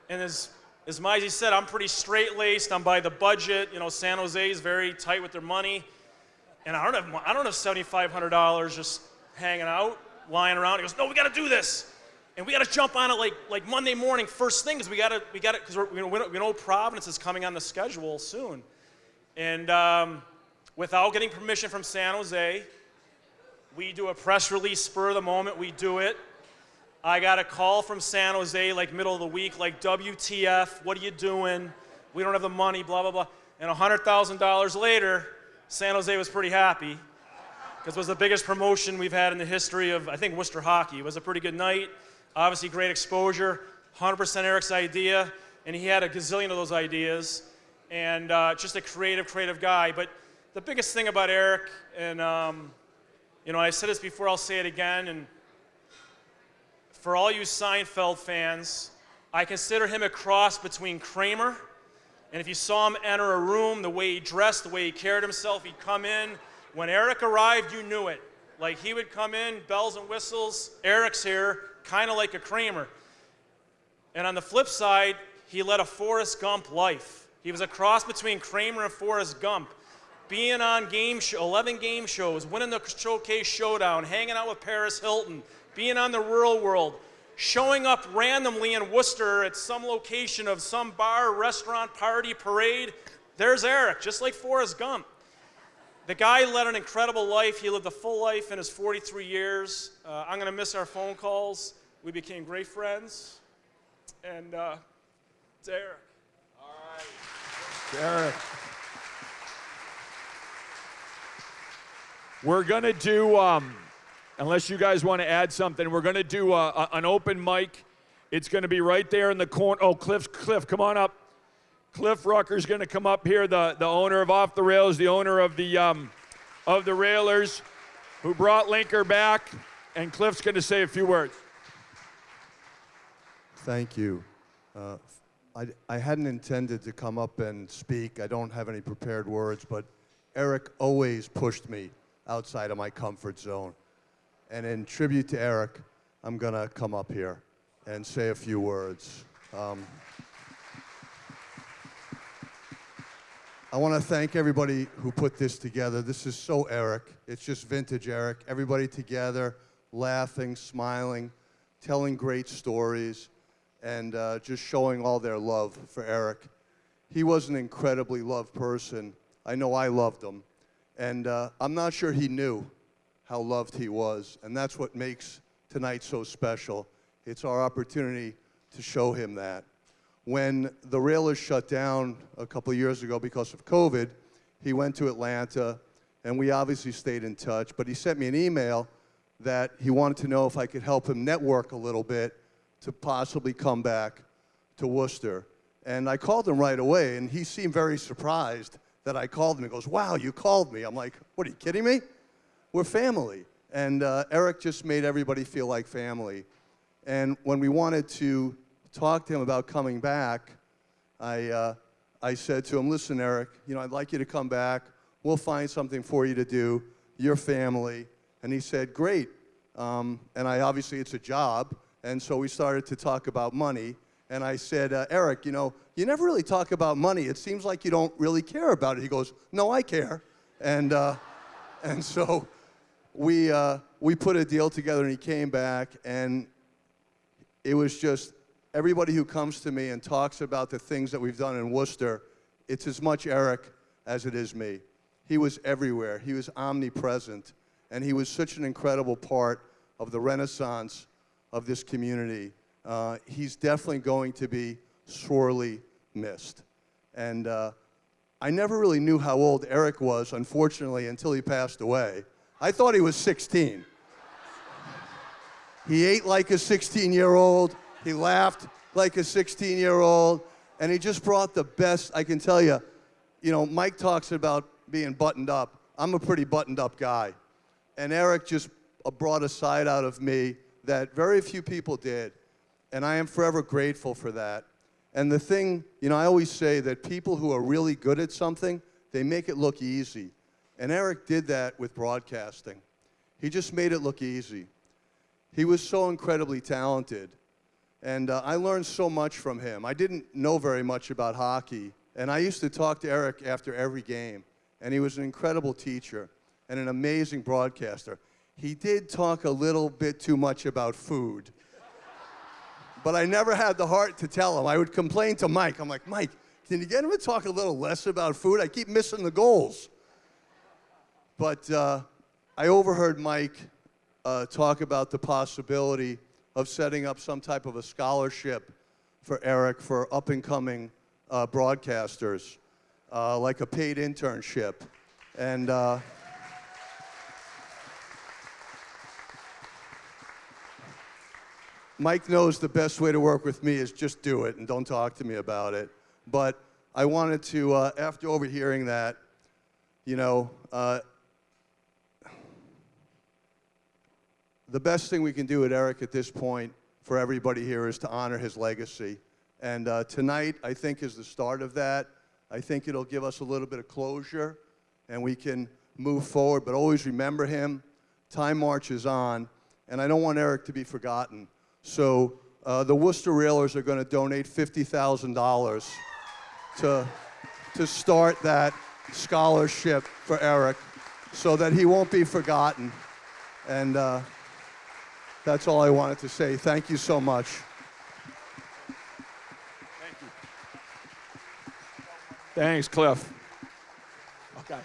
And as Mizey said, I'm pretty straight-laced. I'm by the budget. San Jose is very tight with their money. And I don't have $7,500 just hanging out, lying around. He goes, no, we got to do this. And we got to jump on it like Monday morning, first thing, because we got to, because we know Providence is coming on the schedule soon. And without getting permission from San Jose, we do a press release spur of the moment. We do it. I got a call from San Jose like middle of the week, like WTF, what are you doing? We don't have the money, blah, blah, blah. And $100,000 later, San Jose was pretty happy because it was the biggest promotion we've had in the history of, I think, Worcester hockey. It was a pretty good night. Obviously, great exposure, 100% Eric's idea, and he had a gazillion of those ideas, and just a creative guy. But the biggest thing about Eric, and I said this before, I'll say it again, and for all you Seinfeld fans, I consider him a cross between Kramer, and if you saw him enter a room, the way he dressed, the way he carried himself, he'd come in. When Eric arrived, you knew it. Like, he would come in, bells and whistles, Eric's here, kind of like a Kramer. And on the flip side, he led a Forrest Gump life. He was a cross between Kramer and Forrest Gump. being on 11 game shows, winning the Showcase Showdown, hanging out with Paris Hilton, being on the Real World, showing up randomly in Worcester at some location of some bar, restaurant, party, parade. There's Eric, just like Forrest Gump. The guy led an incredible life. He lived a full life in his 43 years. I'm going to miss our phone calls. We became great friends. And it's Eric. All right. Eric. We're going to do, unless you guys want to add something, we're going to do an open mic. It's going to be right there in the corner. Oh, Cliff, come on up. Cliff Rucker's going to come up here, the owner of Off the Rails, the owner of the Railers, who brought Linker back, and Cliff's going to say a few words. Thank you. I hadn't intended to come up and speak. I don't have any prepared words, but Eric always pushed me outside of my comfort zone. And in tribute to Eric, I'm going to come up here and say a few words. I want to thank everybody who put this together. This is so Eric. It's just vintage Eric. Everybody together, laughing, smiling, telling great stories, and just showing all their love for Eric. He was an incredibly loved person. I know I loved him. And I'm not sure he knew how loved he was. And that's what makes tonight so special. It's our opportunity to show him that. When the Railers shut down a couple of years ago because of COVID, he went to Atlanta, and we obviously stayed in touch. But he sent me an email that he wanted to know if I could help him network a little bit to possibly come back to Worcester. And I called him right away, and he seemed very surprised that I called him. He goes, "Wow, you called me." I'm like, "What, are you kidding me? We're family." And Eric just made everybody feel like family. And when we wanted to talk to him about coming back, I said to him, "Listen, Eric, I'd like you to come back. We'll find something for you to do. You're family." And he said, "Great." And obviously it's a job. And so we started to talk about money. And I said, "Eric, you never really talk about money. It seems like you don't really care about it." He goes, "No, I care." And so we put a deal together, and he came back, and it was just everybody who comes to me and talks about the things that we've done in Worcester, it's as much Eric as it is me. He was everywhere. He was omnipresent, and he was such an incredible part of the renaissance of this community. He's definitely going to be sorely missed. And I never really knew how old Eric was, unfortunately, until he passed away. I thought he was 16. He ate like a 16-year-old. He laughed like a 16-year-old. And he just brought the best. I can tell you, Mike talks about being buttoned up. I'm a pretty buttoned up guy. And Eric just brought a side out of me that very few people did. And I am forever grateful for that. And the thing, I always say that people who are really good at something, they make it look easy. And Eric did that with broadcasting. He just made it look easy. He was so incredibly talented. And I learned so much from him. I didn't know very much about hockey. And I used to talk to Eric after every game. And he was an incredible teacher and an amazing broadcaster. He did talk a little bit too much about food. But I never had the heart to tell him. I would complain to Mike. I'm like, "Mike, can you get him to talk a little less about food? I keep missing the goals." But I overheard Mike talk about the possibility of setting up some type of a scholarship for Eric for up-and-coming broadcasters, like a paid internship. And Mike knows the best way to work with me is just do it and don't talk to me about it. But I wanted to, after overhearing that, the best thing we can do with Eric at this point for everybody here is to honor his legacy. And tonight, I think, is the start of that. I think it'll give us a little bit of closure, and we can move forward. But always remember him. Time marches on, and I don't want Eric to be forgotten. So the Worcester Railers are going to donate $50,000 to start that scholarship for Eric so that he won't be forgotten. And that's all I wanted to say. Thank you so much. Thanks, Cliff. Okay.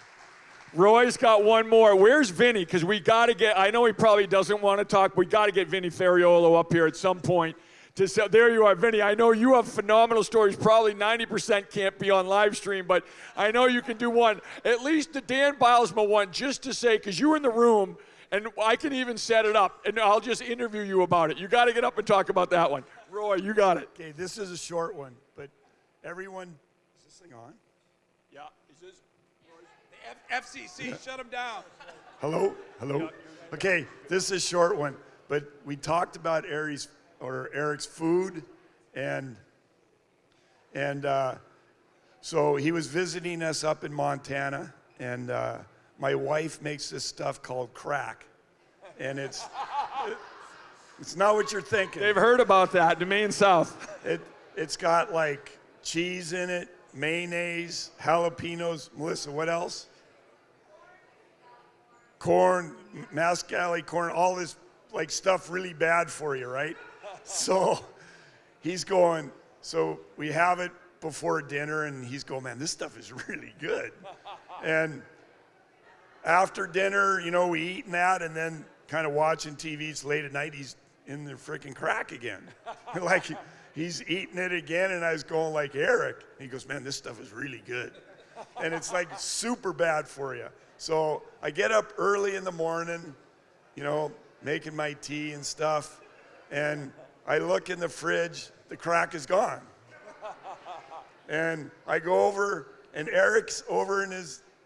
Roy's got one more. Where's Vinny? Because we got to get, I know he probably doesn't want to talk, but we got to get Vinny Ferriolo up here at some point. There you are, Vinny. I know you have phenomenal stories. Probably 90% can't be on live stream, but I know you can do one. At least the Dan Bilesma one, just to say, because you were in the room, and I can even set it up, and I'll just interview you about it. You got to get up and talk about that one. Roy, you got it. Okay, this is a short one, but everyone, is this thing on? Yeah. Is this? FCC, shut him down. Hello? Hello? Okay, this is a short one, but we talked about Eric's food, and so he was visiting us up in Montana, and my wife makes this stuff called crack, and it's not what you're thinking. They've heard about that, the Maine South. It's got like cheese in it, mayonnaise, jalapenos. Melissa, what else? Corn, mascali corn, all this like stuff really bad for you, right? So he's going, so we have it before dinner, and he's going, man, this stuff is really good. And after dinner, you know, we eating that and then kind of watching TV. It's late at night. He's in the freaking crack again. Like he's eating it again, and I was going like, Eric. And he goes, man, this stuff is really good. And it's like super bad for you. So I get up early in the morning, you know, making my tea and stuff, and I look in the fridge, the crack is gone. And I go over, and Eric's over in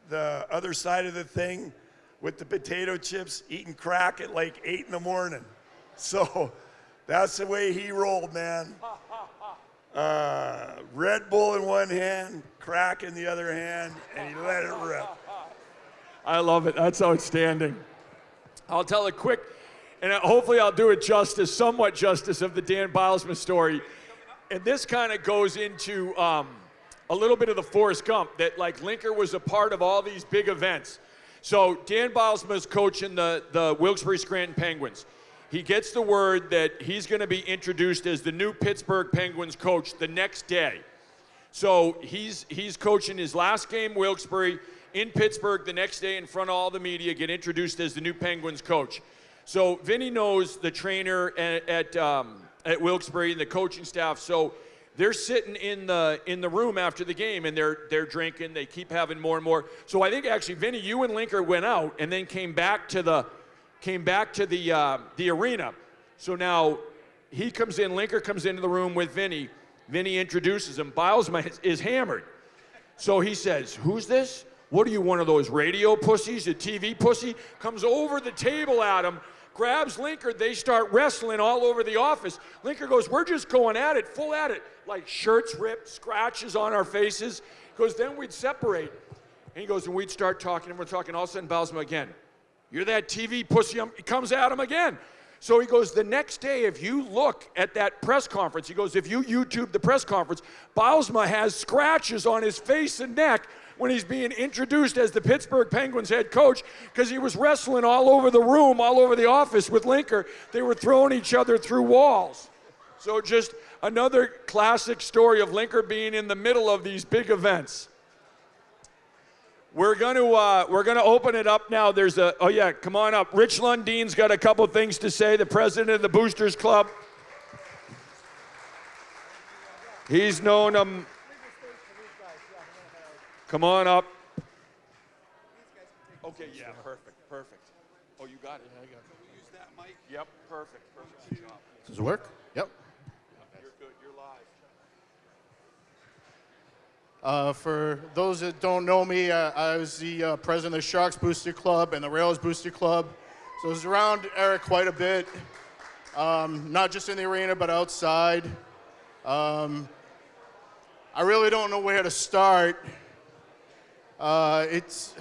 the other side of the thing with the potato chips, eating crack at like 8 in the morning. So that's the way he rolled, man. Red Bull in one hand, crack in the other hand, and he let it rip. I love it. That's outstanding. I'll tell a quick, and hopefully I'll do it justice, somewhat justice of the Dan Bilesma story. And this kind of goes into a little bit of the Forrest Gump, that like Linker was a part of all these big events. So Dan Bilesma is coaching the Wilkes-Barre-Scranton Penguins. He gets the word that he's going to be introduced as the new Pittsburgh Penguins coach the next day. So he's coaching his last game, Wilkes-Barre, in Pittsburgh the next day in front of all the media, get introduced as the new Penguins coach. So Vinny knows the trainer at Wilkes-Barre and the coaching staff. So they're sitting in the room after the game, and they're drinking. They keep having more and more. So I think actually, Vinny, you and Linker went out and then came back to the arena. So now he comes in, Linker comes into the room with Vinny. Vinny introduces him. Bilesma is hammered. So he says, "Who's this? What are you, one of those radio pussies, a TV pussy?" Comes over the table at him, grabs Linker. They start wrestling all over the office. Linker goes, "We're just going at it, full at it." Like shirts ripped, scratches on our faces. He goes, "Then we'd separate." And he goes, and we'd start talking, and we're talking. All of a sudden, Bilesma again, "You're that TV pussy." He comes at him again. So he goes, the next day, if you look at that press conference, he goes, if you YouTube the press conference, Bilesma has scratches on his face and neck when he's being introduced as the Pittsburgh Penguins head coach, because he was wrestling all over the room, all over the office with Linker. They were throwing each other through walls. So just another classic story of Linker being in the middle of these big events. We're gonna open it up now. There's oh yeah, come on up. Rich Lundine's got a couple things to say, the president of the Boosters Club. He's known come on up. Okay, yeah, perfect. Oh, you got it. Yeah, I got it. Can we use that mic? Yep, perfect. Does it work? Yep. You're good. You're live. For those that don't know me, I was the president of the Sharks Booster Club and the Rails Booster Club. So I was around Eric quite a bit, not just in the arena, but outside. I really don't know where to start. It's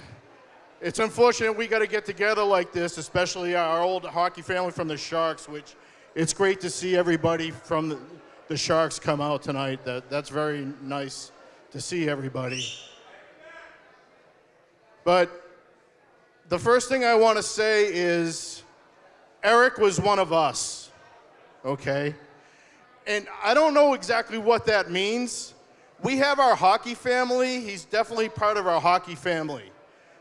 unfortunate we got to get together like this, especially our old hockey family from the Sharks, which it's great to see everybody from the Sharks come out tonight. That's very nice to see everybody. But the first thing I want to say is Eric was one of us, okay? And I don't know exactly what that means. We have our hockey family. He's definitely part of our hockey family.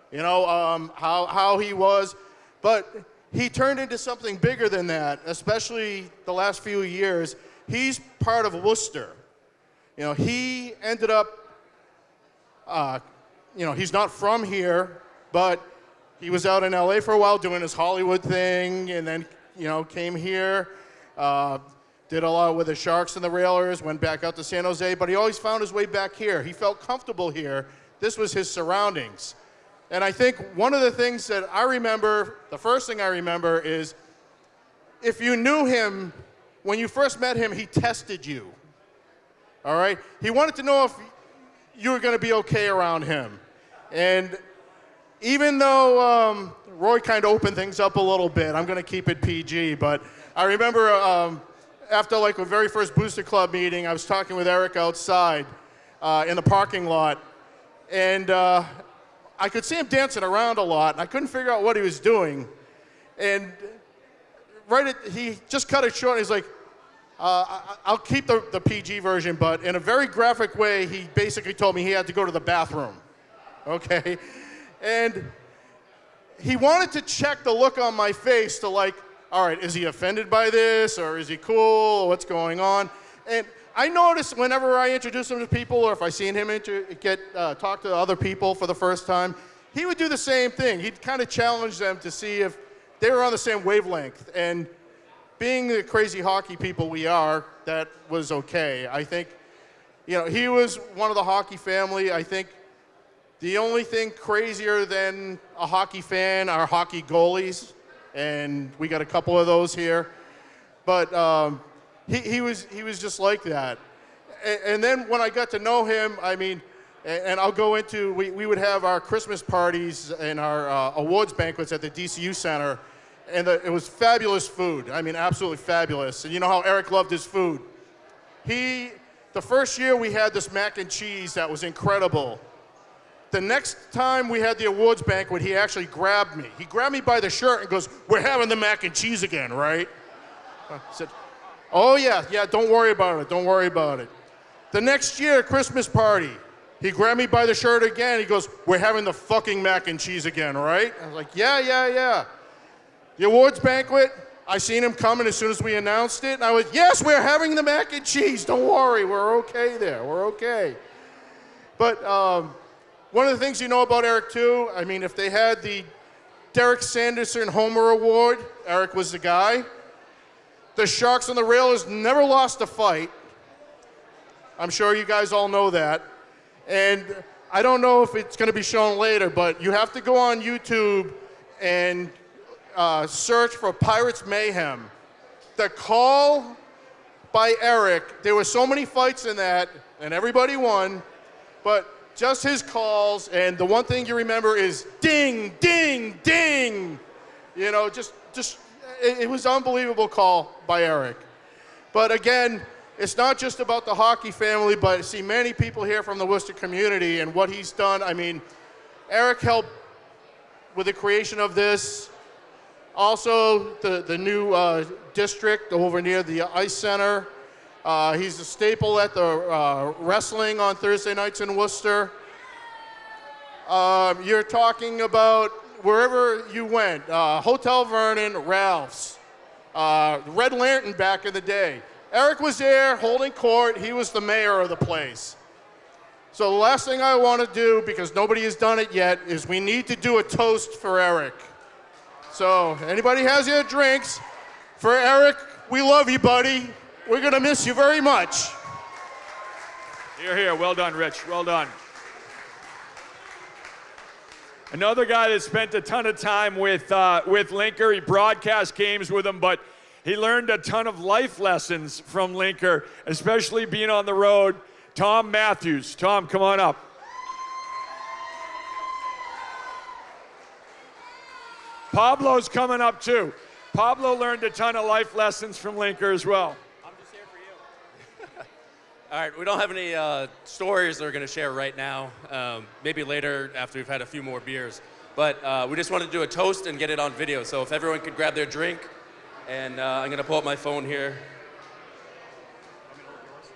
You know, how he was. But he turned into something bigger than that, especially the last few years. He's part of Worcester. You know, he ended up, you know, he's not from here, but he was out in LA for a while doing his Hollywood thing, and then, you know, came here, did a lot with the Sharks and the Railers, went back out to San Jose, but he always found his way back here. He felt comfortable here. This was his surroundings. And I think one of the things that I remember, the first thing I remember is, if you knew him, when you first met him, he tested you, all right? He wanted to know if you were gonna be okay around him. And even though Roy kind of opened things up a little bit, I'm gonna keep it PG, but I remember after like the very first Booster Club meeting, I was talking with Eric outside in the parking lot, and I could see him dancing around a lot, and I couldn't figure out what he was doing. And he just cut it short, and he's like, I'll keep the PG version, but in a very graphic way, he basically told me he had to go to the bathroom, okay? And he wanted to check the look on my face to like, all right, is he offended by this, or is he cool, or what's going on? And I notice whenever I introduce him to people, or if I seen him talk to other people for the first time, he would do the same thing. He'd kind of challenge them to see if they were on the same wavelength. And being the crazy hockey people we are, that was okay. I think, you know, he was one of the hockey family. I think the only thing crazier than a hockey fan are hockey goalies, and we got a couple of those here. But he was just like that. And then when I got to know him, I mean, and I'll go into, we would have our Christmas parties and our awards banquets at the DCU Center, and it was fabulous food. I mean, absolutely fabulous. And you know how Eric loved his food. The first year we had this mac and cheese that was incredible. The next time we had the awards banquet, he actually grabbed me. He grabbed me by the shirt and goes, "We're having the mac and cheese again, right?" I said, "Oh yeah, don't worry about it, don't worry about it." The next year, Christmas party, he grabbed me by the shirt again. He goes, "We're having the fucking mac and cheese again, right?" I was like, yeah. The awards banquet, I seen him coming as soon as we announced it, and I was, "Yes, we're having the mac and cheese, don't worry, we're okay there, we're okay." But one of the things you know about Eric too, I mean, if they had the Derek Sanderson Homer Award, Eric was the guy. The Sharks and the Railers never lost a fight. I'm sure you guys all know that. And I don't know if it's going to be shown later, but you have to go on YouTube and search for Pirates Mayhem. The call by Eric, there were so many fights in that, and everybody won, but just his calls, and the one thing you remember is ding, ding, ding. You know, it was an unbelievable call by Eric. But again, it's not just about the hockey family, but I see many people here from the Worcester community and what he's done. I mean, Eric helped with the creation of this. Also, the new district over near the Ice Center. He's a staple at the wrestling on Thursday nights in Worcester. You're talking about wherever you went, Hotel Vernon, Ralph's, Red Lantern back in the day. Eric was there holding court. He was the mayor of the place. So the last thing I want to do, because nobody has done it yet, is we need to do a toast for Eric. So anybody has your drinks, for Eric, we love you, buddy. We're going to miss you very much. Here. Well done, Rich. Well done. Another guy that spent a ton of time with Linker. He broadcast games with him, but he learned a ton of life lessons from Linker, especially being on the road. Tom Matthews. Tom, come on up. Pablo's coming up too. Pablo learned a ton of life lessons from Linker as well. I'm just here for you. All right, we don't have any stories that we're going to share right now. Maybe later after we've had a few more beers. But we just wanted to do a toast and get it on video. So if everyone could grab their drink, and I'm going to pull up my phone here.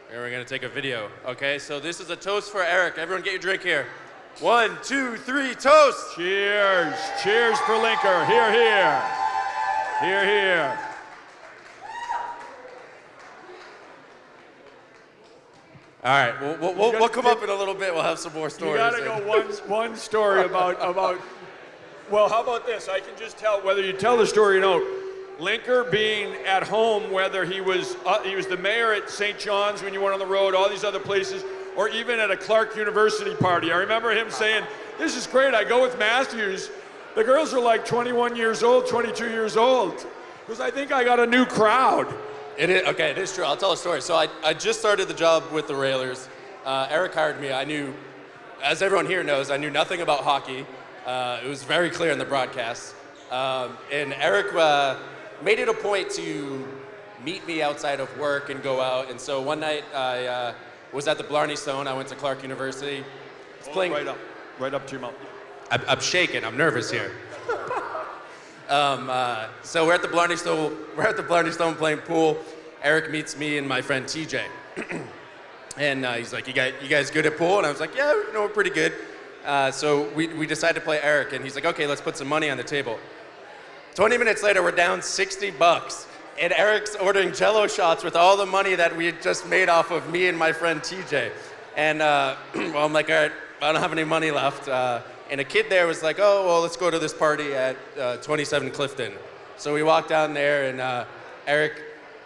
And we're going to take a video. Okay, so this is a toast for Eric. Everyone get your drink here. 1, 2, 3, toast! Cheers. Cheers for Linker. Here, here. Here, here. All right, we'll come up in a little bit. We'll have some more stories. You gotta go one story about. Well, how about this? I can just tell whether you tell the story or no. Linker being at home, whether he was the mayor at St. John's when you went on the road, all these other places, or even at a Clark University party. I remember him saying, "This is great. I go with Matthews. The girls are like 21 years old, 22 years old, because I think I got a new crowd." It is true. I'll tell a story. So I just started the job with the Railers. Eric hired me. I knew, as everyone here knows, I knew nothing about hockey. It was very clear in the broadcast. And Eric made it a point to meet me outside of work and go out. And so one night I was at the Blarney Stone. I went to Clark University. Playing right up to your mouth. I'm shaking. I'm nervous here. So we're at the Blarney Stone. We're at the Blarney Stone playing pool. Eric meets me and my friend TJ, and he's like, "You guys good at pool?" And I was like, "Yeah, we're pretty good." So we decided to play Eric, and he's like, "Okay, let's put some money on the table." 20 minutes later, we're down $60, and Eric's ordering Jello shots with all the money that we had just made off of me and my friend TJ. And well, I'm like, "All right, I don't have any money left." And a kid there was like, "Oh, well, let's go to this party at 27 Clifton." So we walk down there, and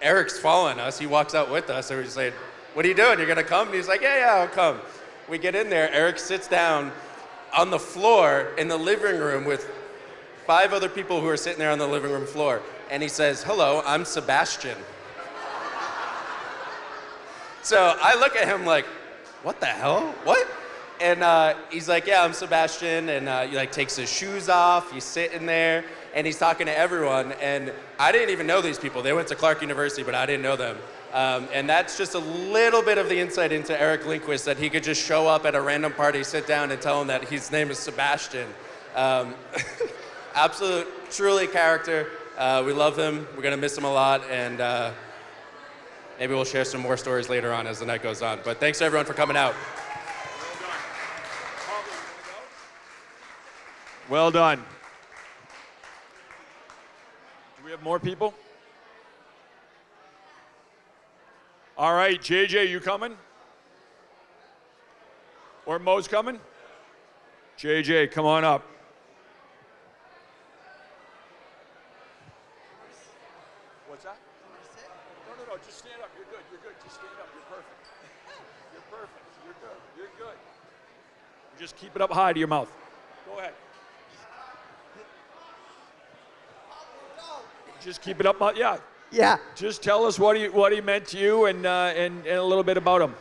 Eric's following us. He walks out with us, and we're just like, "What are you doing? You're gonna come?" And he's like, "Yeah, I'll come." We get in there. Eric sits down on the floor in the living room with 5 other people who are sitting there on the living room floor. And he says, "Hello, I'm Sebastian." So I look at him like, "What the hell? What?" And he's like, "Yeah, I'm Sebastian," and he like takes his shoes off. He's sitting there, and he's talking to everyone. And I didn't even know these people. They went to Clark University, but I didn't know them. And that's just a little bit of the insight into Eric Lindquist, that he could just show up at a random party, sit down, and tell him that his name is Sebastian. Absolute, truly character. We love him. We're gonna miss him a lot, and maybe we'll share some more stories later on as the night goes on. But thanks everyone for coming out. Well done. Do we have more people? All right, JJ, you coming? Or Mo's coming? JJ, come on up. What's that? No, just stand up. You're good. Just stand up. You're perfect. You're perfect. You're good. Just keep it up high to your mouth. Go ahead. Just keep it up, yeah. Yeah. Just tell us what he meant to you and a little bit about him.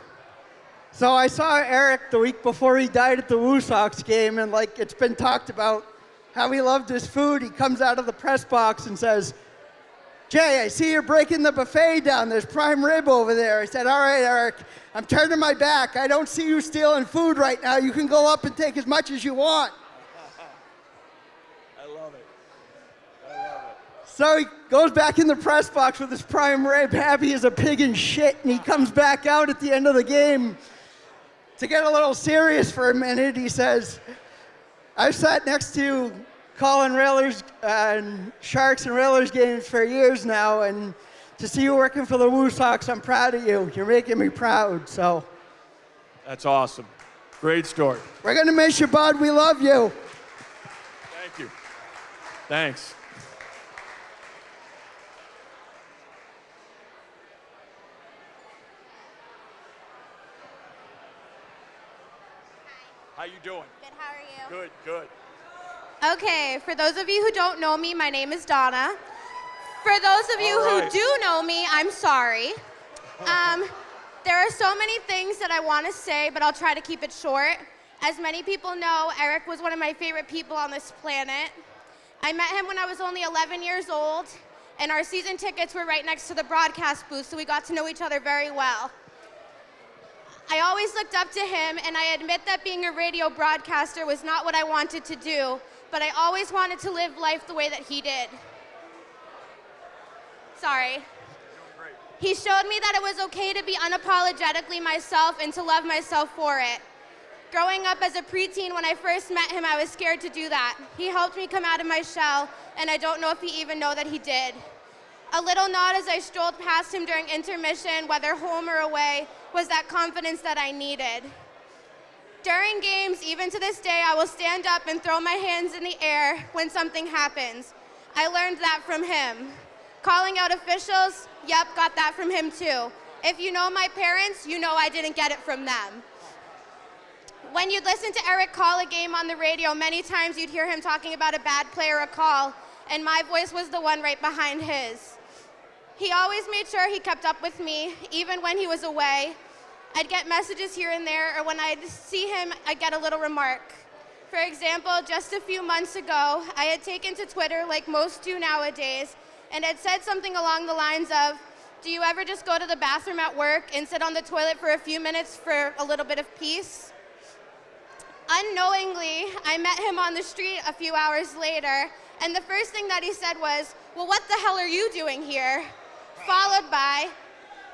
So I saw Eric the week before he died at the Woo Sox game, and like it's been talked about how he loved his food. He comes out of the press box and says, "Jay, I see you're breaking the buffet down. There's prime rib over there." I said, "All right, Eric, I'm turning my back. I don't see you stealing food right now. You can go up and take as much as you want." I love it. So he goes back in the press box with his prime rib, happy as a pig in shit, and he comes back out at the end of the game. To get a little serious for a minute, he says, "I've sat next to calling Railers and Sharks and Railers games for years now, and to see you working for the Woo Sox, I'm proud of you. You're making me proud." So that's awesome. Great story. We're going to miss you, bud. We love you. Thank you. Thanks. How you doing? Good, how are you? Good. Okay, for those of you who don't know me, my name is Donna. For those of you who do know me, I'm sorry. There are so many things that I want to say, but I'll try to keep it short. As many people know, Eric was one of my favorite people on this planet. I met him when I was only 11 years old, and our season tickets were right next to the broadcast booth, so we got to know each other very well. I always looked up to him, and I admit that being a radio broadcaster was not what I wanted to do, but I always wanted to live life the way that he did. Sorry. He showed me that it was okay to be unapologetically myself and to love myself for it. Growing up as a preteen, when I first met him, I was scared to do that. He helped me come out of my shell, and I don't know if he even knew that he did. A little nod as I strolled past him during intermission, whether home or away, was that confidence that I needed. During games, even to this day, I will stand up and throw my hands in the air when something happens. I learned that from him. Calling out officials, yep, got that from him too. If you know my parents, you know I didn't get it from them. When you'd listen to Eric call a game on the radio, many times you'd hear him talking about a bad play or a call, and my voice was the one right behind his. He always made sure he kept up with me, even when he was away. I'd get messages here and there, or when I'd see him, I'd get a little remark. For example, just a few months ago, I had taken to Twitter, like most do nowadays, and had said something along the lines of, do you ever just go to the bathroom at work and sit on the toilet for a few minutes for a little bit of peace? Unknowingly, I met him on the street a few hours later, and the first thing that he said was, well, what the hell are you doing here? Followed by,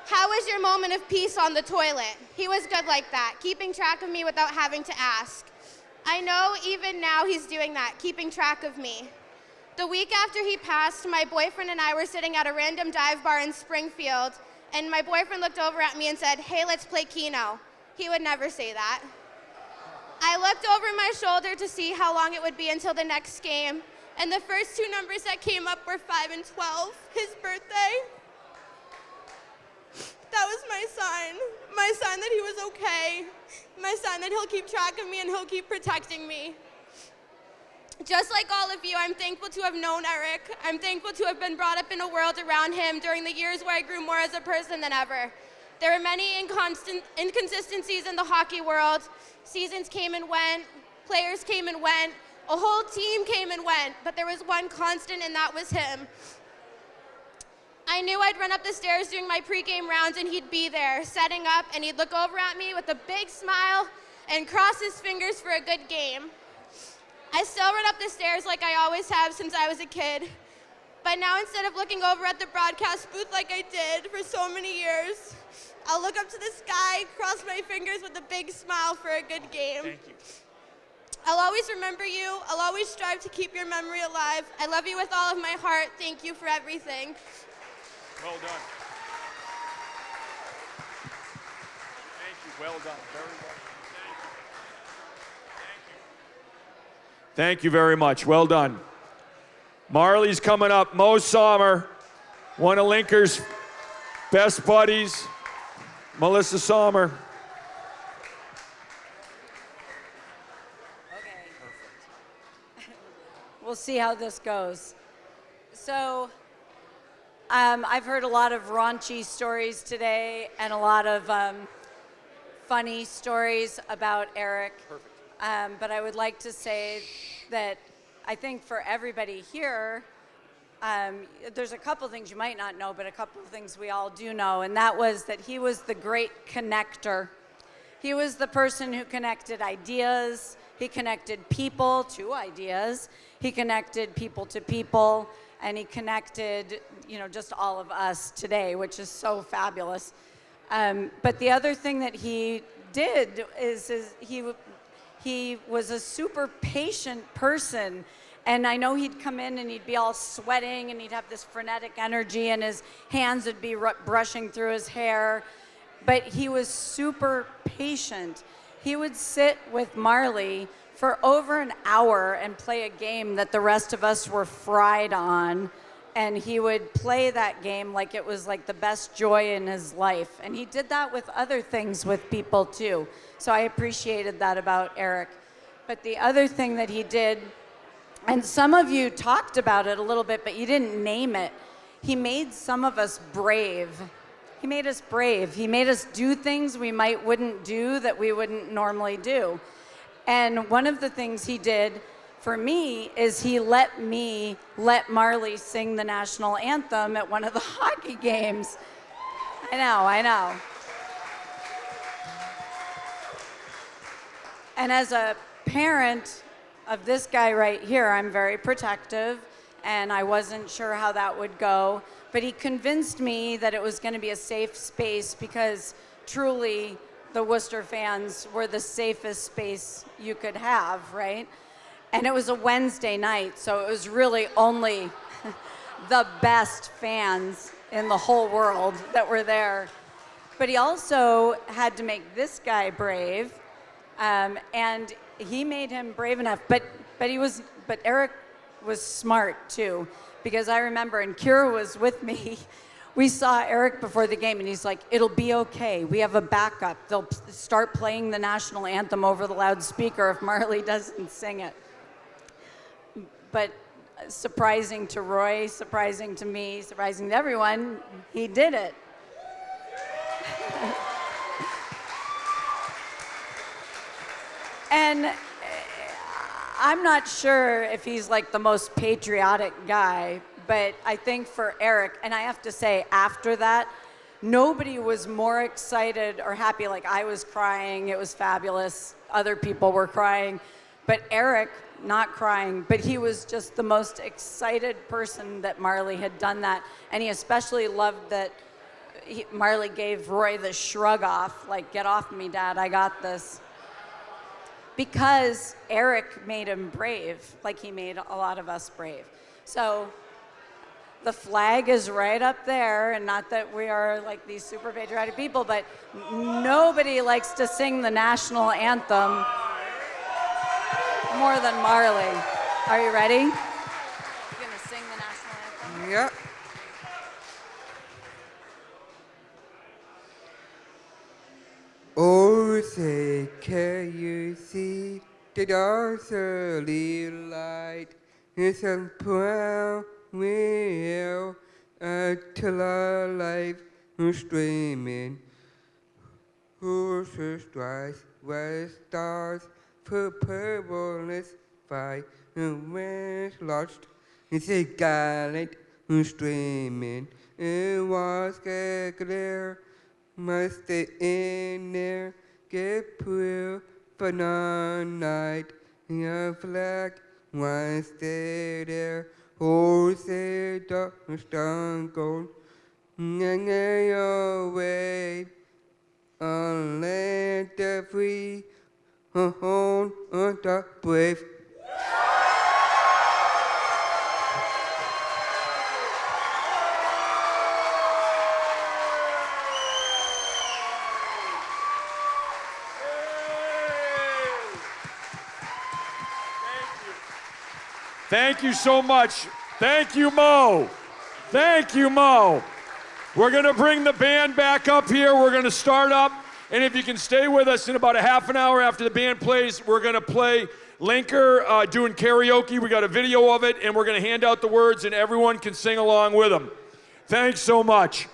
how was your moment of peace on the toilet? He was good like that, keeping track of me without having to ask. I know even now he's doing that, keeping track of me. The week after he passed, my boyfriend and I were sitting at a random dive bar in Springfield, and my boyfriend looked over at me and said, hey, let's play Keno. He would never say that. I looked over my shoulder to see how long it would be until the next game, and the first two numbers that came up were 5 and 12, his birthday. That was my sign that he was okay, my sign that he'll keep track of me and he'll keep protecting me. Just like all of you, I'm thankful to have known Eric. I'm thankful to have been brought up in a world around him during the years where I grew more as a person than ever. There were many inconsistencies in the hockey world. Seasons came and went, players came and went, a whole team came and went, but there was one constant, and that was him. I knew I'd run up the stairs during my pregame rounds and he'd be there, setting up, and he'd look over at me with a big smile and cross his fingers for a good game. I still run up the stairs like I always have since I was a kid, but now instead of looking over at the broadcast booth like I did for so many years, I'll look up to the sky, cross my fingers with a big smile for a good game. Thank you. I'll always remember you. I'll always strive to keep your memory alive. I love you with all of my heart. Thank you for everything. Well done. Thank you. Well done. Very well. Thank you very much. Well done. Marley's coming up. Mo Sommer, one of Linker's best buddies. Melissa Sommer. We'll see how this goes. So, I've heard a lot of raunchy stories today and a lot of funny stories about Eric. Perfect. But I would like to say that I think for everybody here, there's a couple things you might not know, but a couple of things we all do know, and that was that he was the great connector. He was the person who connected ideas. He connected people to ideas. He connected people to people, and he connected, just all of us today, which is so fabulous. But the other thing that he did is he was a super patient person. And I know he'd come in and he'd be all sweating and he'd have this frenetic energy and his hands would be brushing through his hair. But he was super patient. He would sit with Marley for over an hour and play a game that the rest of us were fried on. And he would play that game like it was like the best joy in his life. And he did that with other things with people too. So I appreciated that about Eric. But the other thing that he did, and some of you talked about it a little bit, but you didn't name it. He made some of us brave. He made us brave. He made us do things we wouldn't do that we wouldn't normally do. And one of the things he did for me is he let Marley sing the national anthem at one of the hockey games. I know. And as a parent of this guy right here, I'm very protective, and I wasn't sure how that would go. But he convinced me that it was going to be a safe space because truly the Worcester fans were the safest space you could have, right? And it was a Wednesday night, so it was really only the best fans in the whole world that were there. But he also had to make this guy brave, and he made him brave enough. But Eric was smart too, because I remember, and Kira was with me, we saw Eric before the game, and he's like, it'll be okay. We have a backup. They'll start playing the national anthem over the loudspeaker if Marley doesn't sing it. But surprising to Roy, surprising to me, surprising to everyone, he did it. And I'm not sure if he's like the most patriotic guy, but I think for Eric, and I have to say, after that, nobody was more excited or happy. Like, I was crying, it was fabulous. Other people were crying, but Eric, not crying, but he was just the most excited person that Marley had done that. And he especially loved that Marley gave Roy the shrug off, like, get off me, Dad, I got this. Because Eric made him brave, like he made a lot of us brave. So the flag is right up there, and not that we are like these super patriotic people, but nobody likes to sing the national anthem more than Marley. Are you ready? You gonna sing the national anthem? Yep. Oh, say, can you see the dark early light? It's a proud will till our life is streaming. Horses rise, where stars for purpleness fight, and when it's lost, it's a gallant streaming. It was clear. Must stay in there, get poor for the night. Your flag, why stay there? Oh, say the stone gold, and your way. Let the free, hold on the brave. Thank you so much. Thank you, Mo. Thank you, Mo. We're going to bring the band back up here. We're going to start up. And if you can stay with us, in about a half an hour after the band plays, we're going to play Linker doing karaoke. We got a video of it, and we're going to hand out the words, and everyone can sing along with them. Thanks so much.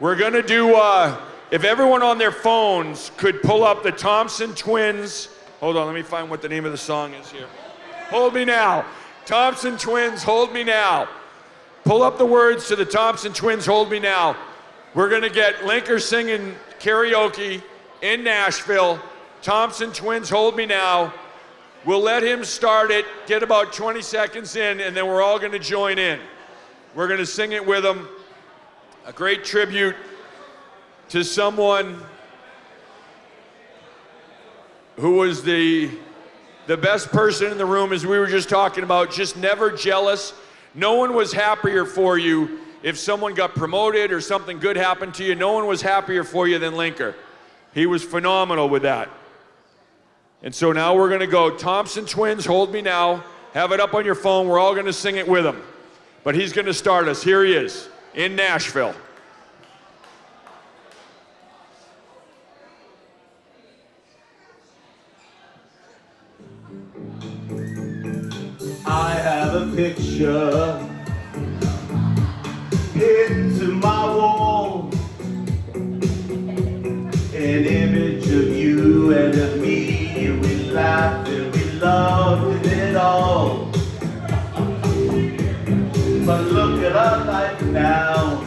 We're going to do... if everyone on their phones could pull up the Thompson Twins. Hold on, let me find what the name of the song is here. Hold Me Now. Thompson Twins, Hold Me Now. Pull up the words to the Thompson Twins, Hold Me Now. We're going to get Linker singing karaoke in Nashville. Thompson Twins, Hold Me Now. We'll let him start it, get about 20 seconds in, and then we're all going to join in. We're going to sing it with him. A great tribute to someone who was the best person in the room, as we were just talking about, just never jealous. No one was happier for you if someone got promoted or something good happened to you. No one was happier for you than Linker. He was phenomenal with that. And so now we're gonna go Thompson Twins, Hold Me Now. Have it up on your phone. We're all gonna sing it with him. But he's gonna start us. Here he is, in Nashville. I have a picture pinned to my wall, an image of you and of me. We laughed and we loved it all. But look at our life now,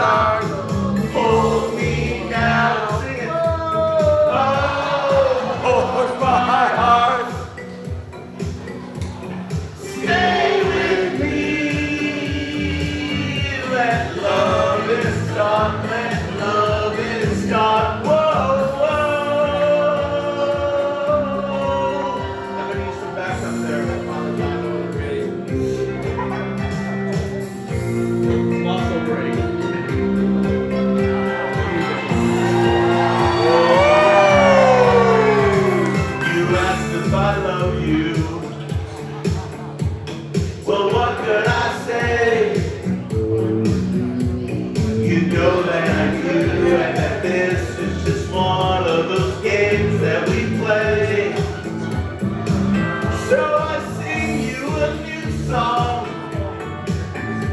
start. Hold me now. Sing it. Oh, hold my heart. Stay with me. Let love is start. Let love is start. Whoa, whoa. I'm gonna use some backup there. Also break. You asked if I love you. Well, what could I say? You know that I do, and that this is just one of those games that we play. So I sing you a new song.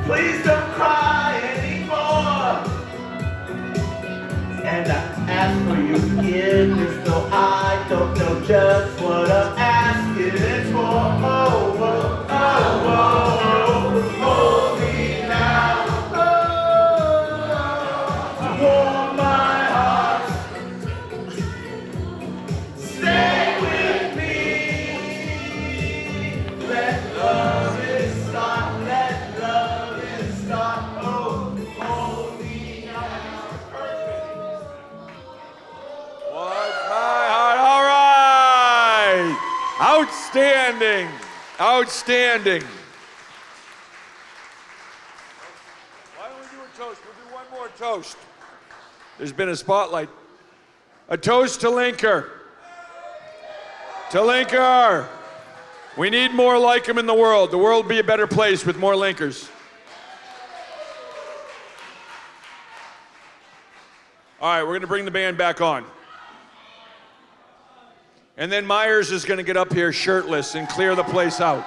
Please don't cry anymore. And I ask for your forgiveness, though I don't know just what I'm asking it for. Oh, oh, oh, oh, oh, hold me now. Oh, warm my heart. Stay with me. Let love is start. Let love is start. Oh, hold me now. What's my heart? All right. Outstanding. Outstanding. Why don't we do a toast? We'll do one more toast. There's been a spotlight. A toast to Linker. To Linker. We need more like him in the world. The world would be a better place with more Linkers. All right, we're going to bring the band back on. And then Myers is going to get up here shirtless and clear the place out.